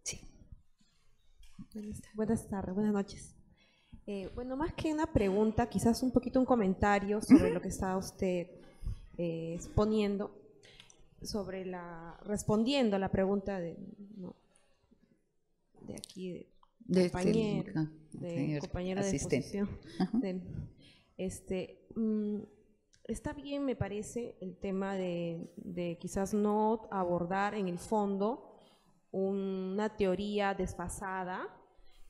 sí. Buenas tardes, buenas noches. Bueno, más que una pregunta, quizás un poquito un comentario sobre lo que está usted exponiendo, respondiendo a la pregunta de aquí, de compañero de exposición. Está bien, me parece, el tema de quizás no abordar en el fondo una teoría desfasada.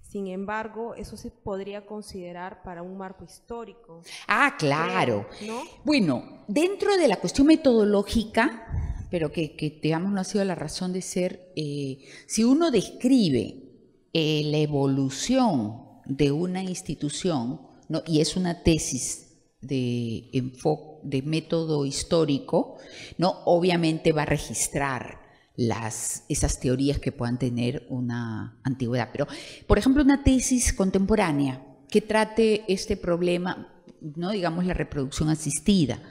Sin embargo, eso se podría considerar para un marco histórico. Ah, claro. Creo, ¿no? Bueno, dentro de la cuestión metodológica, pero que digamos no ha sido la razón de ser, si uno describe la evolución de una institución, ¿no? Y es una tesis de enfoque, de método histórico, ¿no? Obviamente va a registrar esas teorías que puedan tener una antigüedad. Pero, por ejemplo, una tesis contemporánea que trate este problema, ¿no? Digamos la reproducción asistida,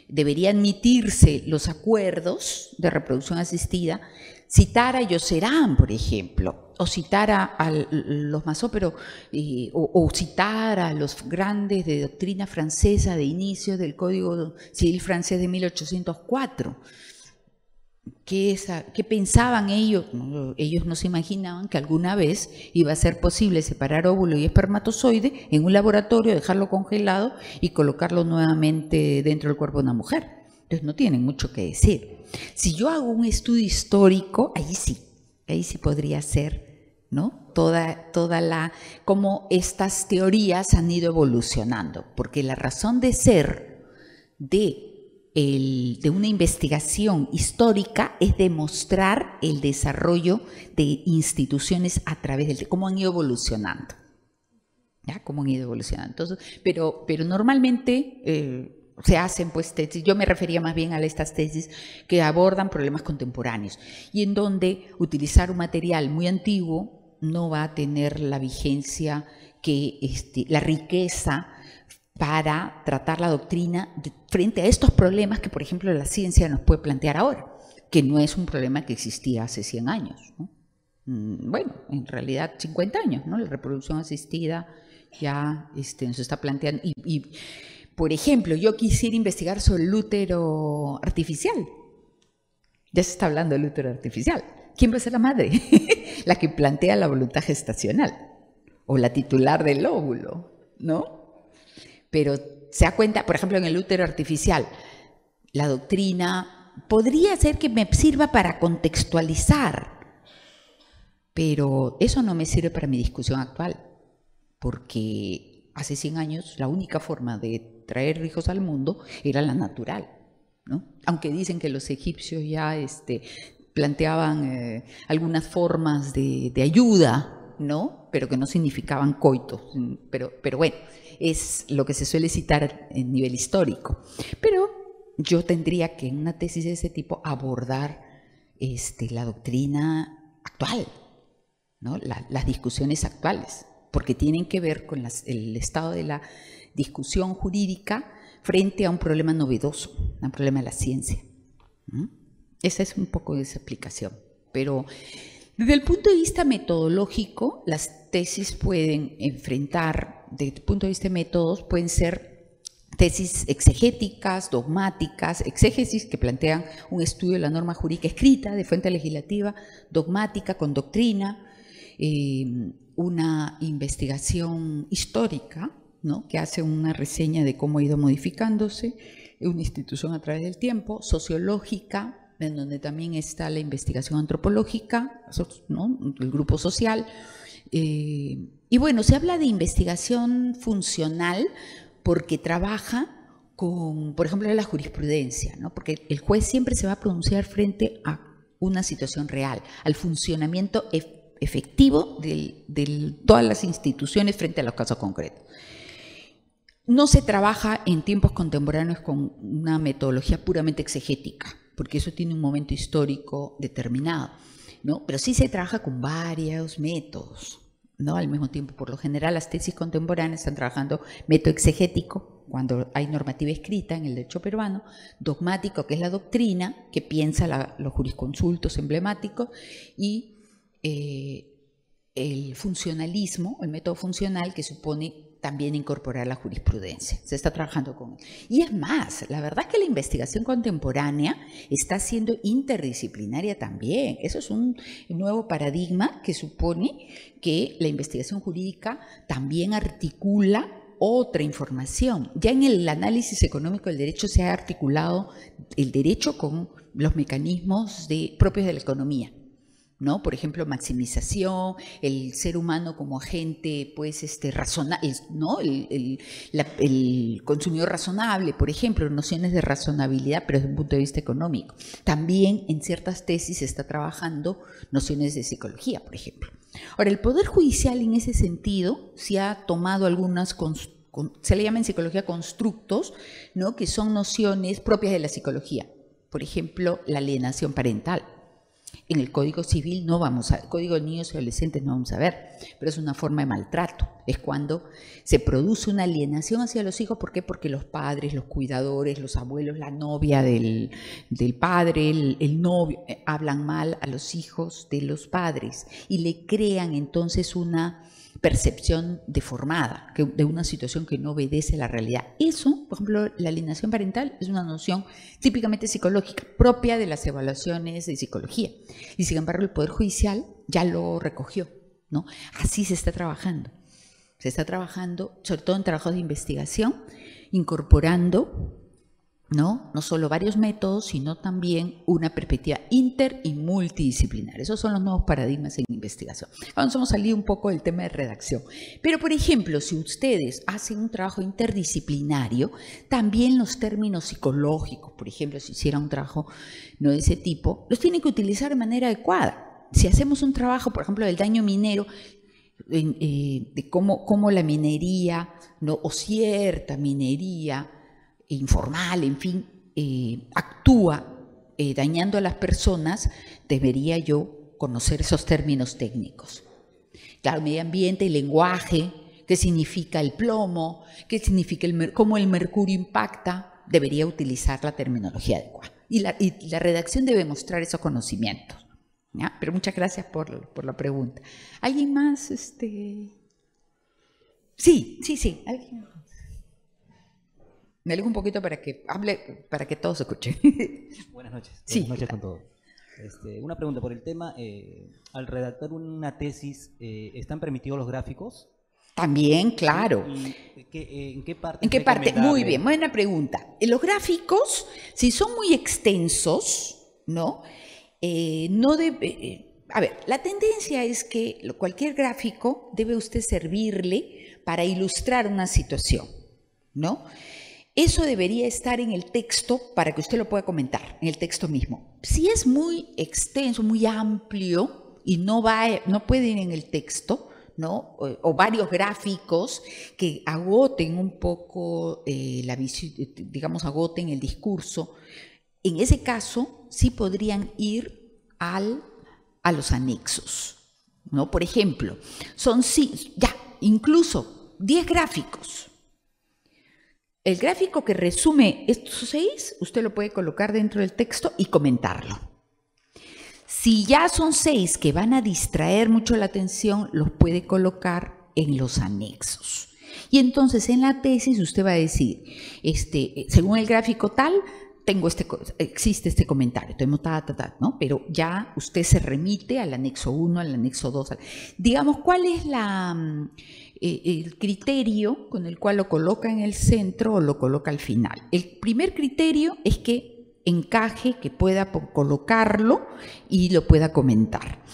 debería admitirse los acuerdos de reproducción asistida, citar a Yocerán, por ejemplo, o citar a los Masó, pero o citar a los grandes de doctrina francesa de inicio del Código Civil francés de 1804. ¿Qué pensaban ellos? Ellos no se imaginaban que alguna vez iba a ser posible separar óvulo y espermatozoide en un laboratorio, dejarlo congelado y colocarlo nuevamente dentro del cuerpo de una mujer. Entonces no tienen mucho que decir. Si yo hago un estudio histórico, ahí sí podría ser, ¿no? Cómo estas teorías han ido evolucionando, porque la razón de ser de una investigación histórica es demostrar el desarrollo de instituciones a través del cómo han ido evolucionando. ¿Ya? Cómo han ido evolucionando. Entonces, pero normalmente se hacen pues tesis, yo me refería más bien a estas tesis que abordan problemas contemporáneos y en donde utilizar un material muy antiguo no va a tener la vigencia, la riqueza para tratar la doctrina frente a estos problemas que, por ejemplo, la ciencia nos puede plantear ahora, que no es un problema que existía hace 100 años, ¿no? Bueno, en realidad 50 años, ¿no? La reproducción asistida ya nos está planteando. Y, por ejemplo, yo quisiera investigar sobre el útero artificial. Ya se está hablando del útero artificial. ¿Quién va a ser la madre? La que plantea la voluntad gestacional o la titular del óvulo, ¿no? Pero se da cuenta, por ejemplo, en el útero artificial, la doctrina podría ser que me sirva para contextualizar, pero eso no me sirve para mi discusión actual, porque hace 100 años la única forma de traer hijos al mundo era la natural, ¿no? Aunque dicen que los egipcios ya planteaban algunas formas de ayuda, ¿no? Pero que no significaban coito, pero bueno, es lo que se suele citar en nivel histórico. Pero yo tendría que en una tesis de ese tipo abordar la doctrina actual, ¿no? Las discusiones actuales, porque tienen que ver con el estado de la discusión jurídica frente a un problema novedoso, un problema de la ciencia. Esa es un poco esa explicación. Pero desde el punto de vista metodológico, las tesis pueden enfrentar, desde el punto de vista de métodos, pueden ser tesis exegéticas, dogmáticas, exégesis que plantean un estudio de la norma jurídica escrita, de fuente legislativa, dogmática, con doctrina, una investigación histórica, ¿no? Que hace una reseña de cómo ha ido modificándose una institución a través del tiempo, sociológica, en donde también está la investigación antropológica, ¿no? El grupo social. Y bueno, se habla de investigación funcional porque trabaja con, por ejemplo, la jurisprudencia, ¿no? Porque el juez siempre se va a pronunciar frente a una situación real, al funcionamiento efectivo de todas las instituciones frente a los casos concretos. No se trabaja en tiempos contemporáneos con una metodología puramente exegética, porque eso tiene un momento histórico determinado, ¿no? Pero sí se trabaja con varios métodos, ¿no? Al mismo tiempo, por lo general, las tesis contemporáneas están trabajando método exegético, cuando hay normativa escrita en el derecho peruano, dogmático, que es la doctrina, que piensa los jurisconsultos emblemáticos, y el funcionalismo, el método funcional, que supone también incorporar la jurisprudencia. Se está trabajando con él. Y es más, la verdad es que la investigación contemporánea está siendo interdisciplinaria también. Eso es un nuevo paradigma que supone que la investigación jurídica también articula otra información. Ya en el análisis económico del derecho se ha articulado el derecho con los mecanismos propios de la economía, ¿no? Por ejemplo, maximización, el ser humano como agente, pues, razonable, ¿no? El consumidor razonable, por ejemplo, nociones de razonabilidad, pero desde un punto de vista económico. También en ciertas tesis se está trabajando nociones de psicología, por ejemplo. Ahora, el Poder Judicial en ese sentido sí ha tomado algunas, se le llama en psicología constructos, ¿no? Que son nociones propias de la psicología. Por ejemplo, la alienación parental. En el Código Civil no vamos a ver, Código de Niños y Adolescentes no vamos a ver, pero es una forma de maltrato. Es cuando se produce una alienación hacia los hijos. ¿Por qué? Porque los padres, los cuidadores, los abuelos, la novia del padre, el novio, hablan mal a los hijos de los padres y le crean entonces una percepción deformada de una situación que no obedece a la realidad. Eso, por ejemplo, la alienación parental es una noción típicamente psicológica, propia de las evaluaciones de psicología. Y sin embargo, el Poder Judicial ya lo recogió, ¿no? Así se está trabajando. Se está trabajando, sobre todo en trabajos de investigación, incorporando no solo varios métodos, sino también una perspectiva inter y multidisciplinar. Esos son los nuevos paradigmas en investigación. Vamos a salir un poco del tema de redacción. Pero, por ejemplo, si ustedes hacen un trabajo interdisciplinario, también los términos psicológicos, por ejemplo, si hicieran un trabajo no de ese tipo, los tienen que utilizar de manera adecuada. Si hacemos un trabajo, por ejemplo, del daño minero, de cómo la minería, ¿no? O cierta minería informal, en fin, actúa dañando a las personas, debería yo conocer esos términos técnicos. Claro, medio ambiente, el lenguaje, qué significa el plomo, qué significa cómo el mercurio impacta, debería utilizar la terminología adecuada. Y la redacción debe mostrar esos conocimientos, ¿ya? Pero muchas gracias por la pregunta. ¿Alguien más? Sí. ¿Alguien? Me alejo un poquito para que hable, para que todos escuchen. Buenas noches. Sí, Buenas noches claro. con todos. Una pregunta por el tema. Al redactar una tesis, ¿están permitidos los gráficos? También, claro. ¿Y en qué parte? ¿En qué parte? Muy bien, buena pregunta. Los gráficos, si son muy extensos, ¿no? A ver, la tendencia es que cualquier gráfico debe usted servirle para ilustrar una situación, ¿no? Eso debería estar en el texto para que usted lo pueda comentar, en el texto mismo. Si es muy extenso, muy amplio y no puede ir en el texto, ¿no? O varios gráficos que agoten un poco la visión, digamos, agoten el discurso, en ese caso sí podrían ir a los anexos, ¿no? Por ejemplo, incluso 10 gráficos. El gráfico que resume estos 6, usted lo puede colocar dentro del texto y comentarlo. Si ya son 6 que van a distraer mucho la atención, los puede colocar en los anexos. Y entonces en la tesis usted va a decir, según el gráfico tal, existe este comentario, ¿no? Pero ya usted se remite al anexo 1, al anexo 2. Digamos, ¿cuál es el criterio con el cual lo coloca en el centro o lo coloca al final? El primer criterio es que encaje, que pueda colocarlo y lo pueda comentar.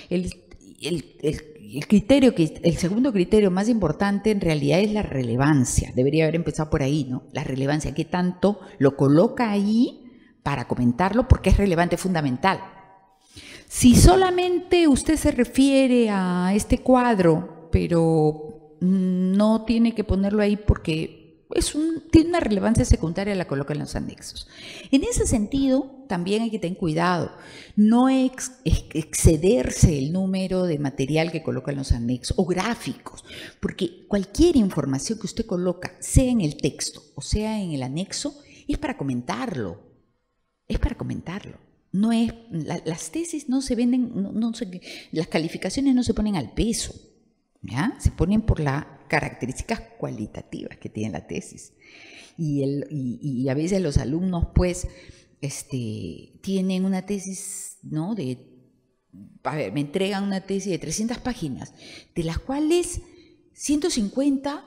El segundo criterio más importante en realidad es la relevancia. Debería haber empezado por ahí, ¿no? La relevancia, ¿qué tanto lo coloca ahí para comentarlo? Porque es relevante, fundamental. Si solamente usted se refiere a este cuadro, pero no tiene que ponerlo ahí porque tiene una relevancia secundaria, la coloca en los anexos. En ese sentido, también hay que tener cuidado, no excederse el número de material que coloca en los anexos o gráficos, porque cualquier información que usted coloca, sea en el texto o sea en el anexo, es para comentarlo. Es para comentarlo. No es, las tesis no se venden, las calificaciones no se ponen al peso, ¿ya? Se ponen por la características cualitativas que tiene la tesis. Y a veces los alumnos, pues, tienen una tesis, ¿no? A ver, me entregan una tesis de 300 páginas, de las cuales 150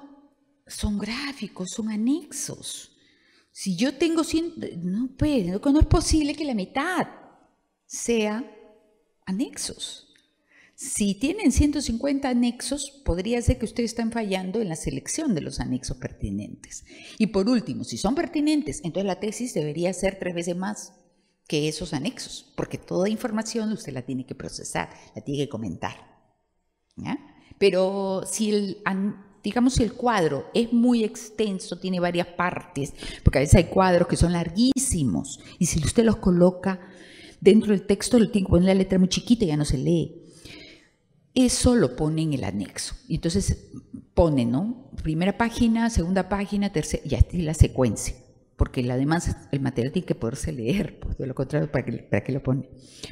son gráficos, son anexos. Si yo tengo 100, no, pues, no es posible que la mitad sea anexos. Si tienen 150 anexos, podría ser que ustedes están fallando en la selección de los anexos pertinentes. Y por último, si son pertinentes, entonces la tesis debería ser 3 veces más que esos anexos, porque toda información usted la tiene que procesar, la tiene que comentar, ¿ya? Pero si el cuadro es muy extenso, tiene varias partes, porque a veces hay cuadros que son larguísimos, y si usted los coloca dentro del texto, le tiene que poner la letra muy chiquita y ya no se lee. Eso lo pone en el anexo. Y entonces pone, ¿no? Primera página, segunda página, tercera, y así la secuencia. Porque además el material tiene que poderse leer, pues, de lo contrario, ¿para qué lo pone?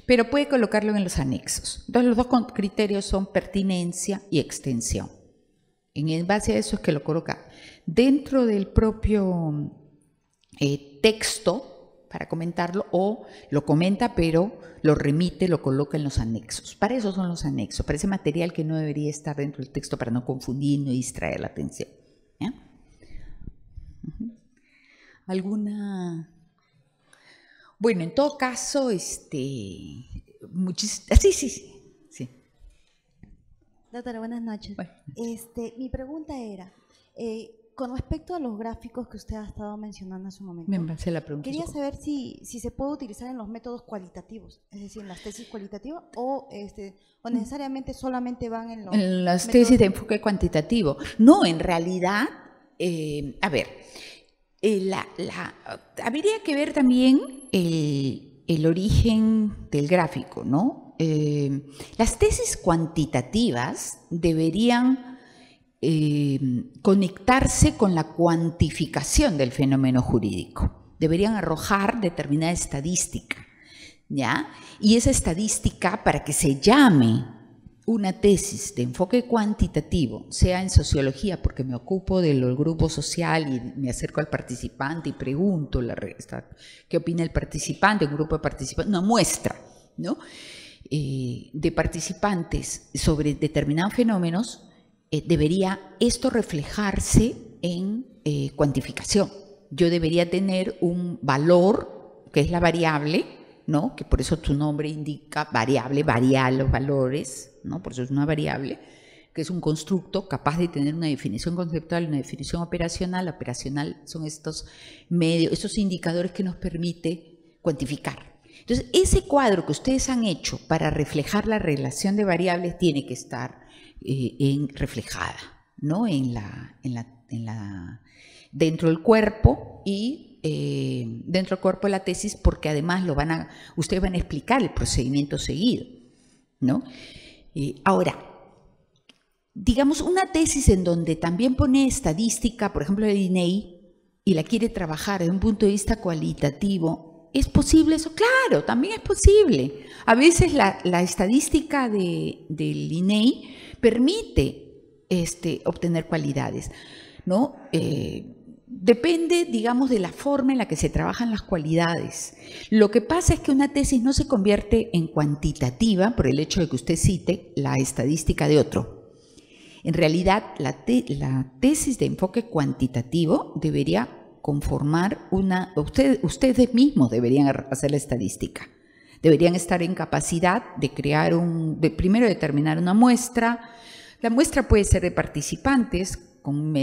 Pero puede colocarlo en los anexos. Entonces los dos criterios son pertinencia y extensión. En base a eso es que lo coloca dentro del propio texto para comentarlo, o lo comenta pero lo remite, lo coloca en los anexos. Para eso son los anexos, para ese material que no debería estar dentro del texto para no confundir, no distraer la atención. ¿Ya? ¿Alguna? Bueno, en todo caso, sí. Doctora, buenas noches. Bueno. Mi pregunta era, con respecto a los gráficos que usted ha estado mencionando hace un momento, Me hace la pregunta. quería saber si se puede utilizar en los métodos cualitativos, es decir, en las tesis cualitativas, o necesariamente solamente van en las tesis de enfoque cuantitativo. No, en realidad, a ver, habría que ver también el origen del gráfico, ¿no? Las tesis cuantitativas deberían conectarse con la cuantificación del fenómeno jurídico. Deberían arrojar determinada estadística, ¿ya? Y esa estadística, para que se llame una tesis de enfoque cuantitativo, sea en sociología, porque me ocupo del grupo social y me acerco al participante y pregunto qué opina el participante, un grupo de participantes, una muestra, ¿no? De participantes sobre determinados fenómenos, debería esto reflejarse en cuantificación. Yo debería tener un valor, que es la variable, ¿no? Que por eso tu nombre indica variable, variar los valores, ¿no? Por eso es una variable, que es un constructo capaz de tener una definición conceptual y una definición operacional. La operacional son estos medios, estos indicadores que nos permite cuantificar. Entonces, ese cuadro que ustedes han hecho para reflejar la relación de variables tiene que estar reflejada, ¿no? Dentro del cuerpo y dentro del cuerpo de la tesis, porque además ustedes van a explicar el procedimiento seguido, ¿no? Ahora, digamos, una tesis en donde también pone estadística, por ejemplo, del INEI, y la quiere trabajar desde un punto de vista cualitativo, ¿es posible eso? Claro, también es posible. A veces la estadística del INEI permite obtener cualidades, ¿no? Depende, digamos, de la forma en la que se trabajan las cualidades. Lo que pasa es que una tesis no se convierte en cuantitativa por el hecho de que usted cite la estadística de otro. En realidad, la tesis de enfoque cuantitativo debería conformar ustedes mismos deberían hacer la estadística. Deberían estar en capacidad de crear primero determinar una muestra. La muestra puede ser de participantes con un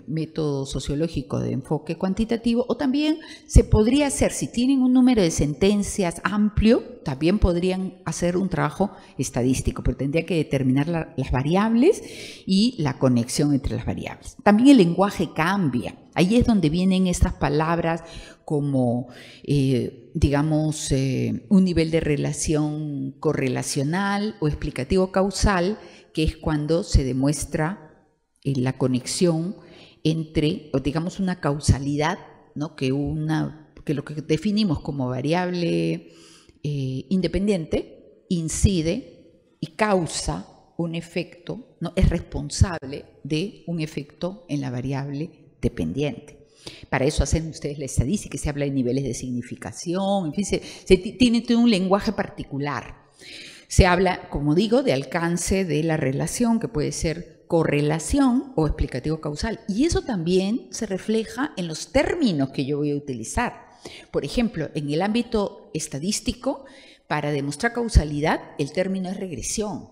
método sociológico de enfoque cuantitativo, o también se podría hacer, si tienen un número de sentencias amplio, también podrían hacer un trabajo estadístico, pero tendría que determinar las variables y la conexión entre las variables. También el lenguaje cambia. Ahí es donde vienen estas palabras como, digamos, un nivel de relación correlacional o explicativo causal, que es cuando se demuestra la conexión entre, o digamos, una causalidad, ¿no? que lo que definimos como variable independiente incide y causa un efecto, ¿no? Es responsable de un efecto en la variable dependiente. Para eso hacen ustedes la estadística, se habla de niveles de significación, en fin, tiene todo un lenguaje particular. Se habla, como digo, de alcance de la relación, que puede ser correlación o explicativo causal. Y eso también se refleja en los términos que yo voy a utilizar. Por ejemplo, en el ámbito estadístico, para demostrar causalidad, el término es regresión.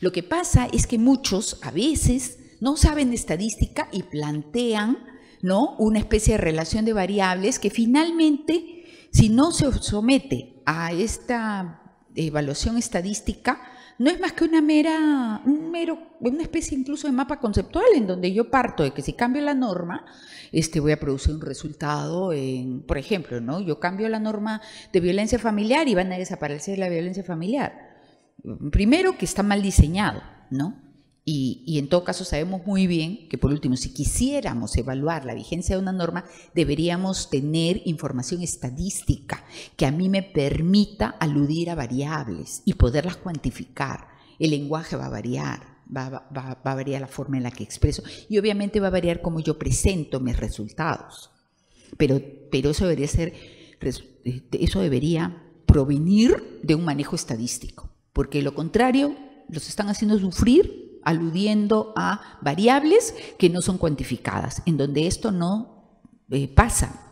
Lo que pasa es que muchos a veces no saben de estadística y plantean, ¿no?, una especie de relación de variables que finalmente, si no se somete a esta evaluación estadística, no es más que una especie incluso de mapa conceptual en donde yo parto de que si cambio la norma, voy a producir un resultado por ejemplo, ¿no? Yo cambio la norma de violencia familiar y van a desaparecer la violencia familiar. Primero, que está mal diseñado, ¿no? Y en todo caso sabemos muy bien que, por último, si quisiéramos evaluar la vigencia de una norma, deberíamos tener información estadística que a mí me permita aludir a variables y poderlas cuantificar. El lenguaje va a variar, va a variar la forma en la que expreso y obviamente va a variar cómo yo presento mis resultados. Pero eso debería provenir de un manejo estadístico, porque de lo contrario los están haciendo sufrir aludiendo a variables que no son cuantificadas, en donde esto no pasa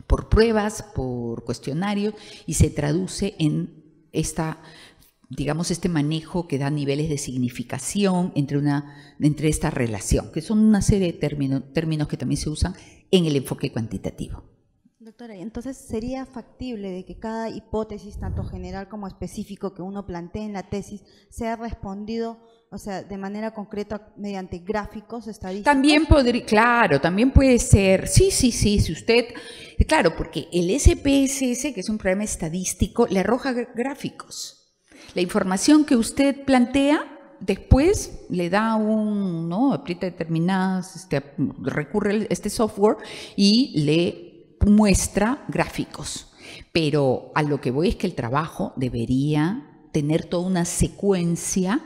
por pruebas, por cuestionarios y se traduce en este manejo que da niveles de significación entre esta relación, que son una serie de términos que también se usan en el enfoque cuantitativo. Doctora, entonces sería factible de que cada hipótesis, tanto general como específico, que uno plantee en la tesis, sea respondido, o sea, de manera concreta mediante gráficos estadísticos. También también puede ser, sí, si usted, claro, porque el SPSS, que es un programa estadístico, le arroja gráficos. La información que usted plantea, después le da aprieta determinadas, recurre a este software y le muestra gráficos. Pero a lo que voy es que el trabajo debería tener toda una secuencia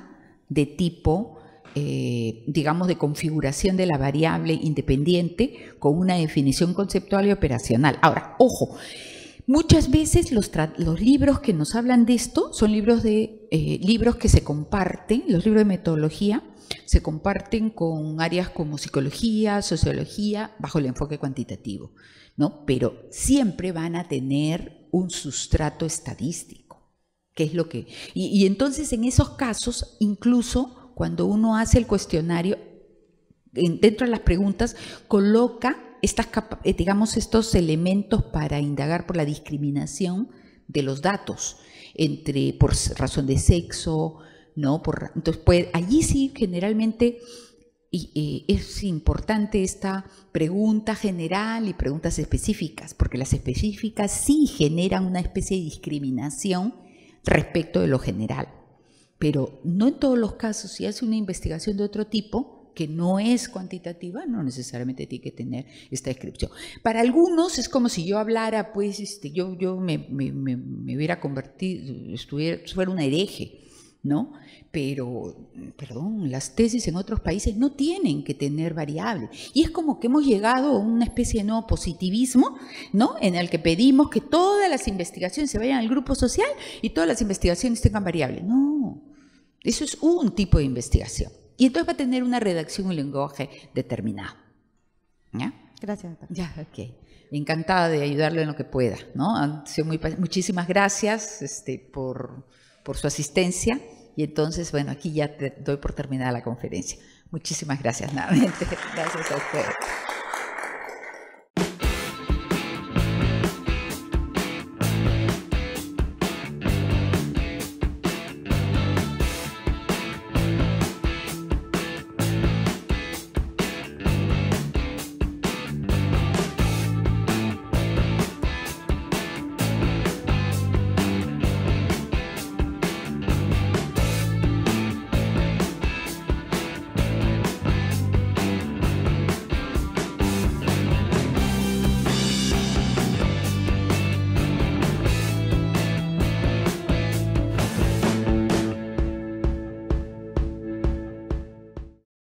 de tipo, digamos, de configuración de la variable independiente con una definición conceptual y operacional. Ahora, ojo, muchas veces los libros que nos hablan de esto son libros que se comparten, los libros de metodología se comparten con áreas como psicología, sociología, bajo el enfoque cuantitativo, ¿no? Pero siempre van a tener un sustrato estadístico, que es lo que... Y entonces en esos casos, incluso cuando uno hace el cuestionario, dentro de las preguntas, coloca estos elementos para indagar por la discriminación de los datos, por razón de sexo, ¿no? Entonces, allí sí generalmente es importante esta pregunta general y preguntas específicas, porque las específicas sí generan una especie de discriminación respecto de lo general. Pero no en todos los casos. Si hace una investigación de otro tipo, que no es cuantitativa, no necesariamente tiene que tener esta descripción. Para algunos es como si yo hablara, pues, yo me hubiera convertido, fuera una hereje, ¿no? Pero, perdón, las tesis en otros países no tienen que tener variables. Y es como que hemos llegado a una especie de nuevo positivismo, ¿no? En el que pedimos que todas las investigaciones se vayan al grupo social y todas las investigaciones tengan variables. No, eso es un tipo de investigación. Y entonces va a tener una redacción y un lenguaje determinado. ¿Ya? Gracias, doctora. Ya, ok. Encantada de ayudarle en lo que pueda, ¿no? Muchísimas gracias por su asistencia. Y entonces, bueno, aquí ya doy por terminada la conferencia. Muchísimas gracias nuevamente. Gracias a ustedes.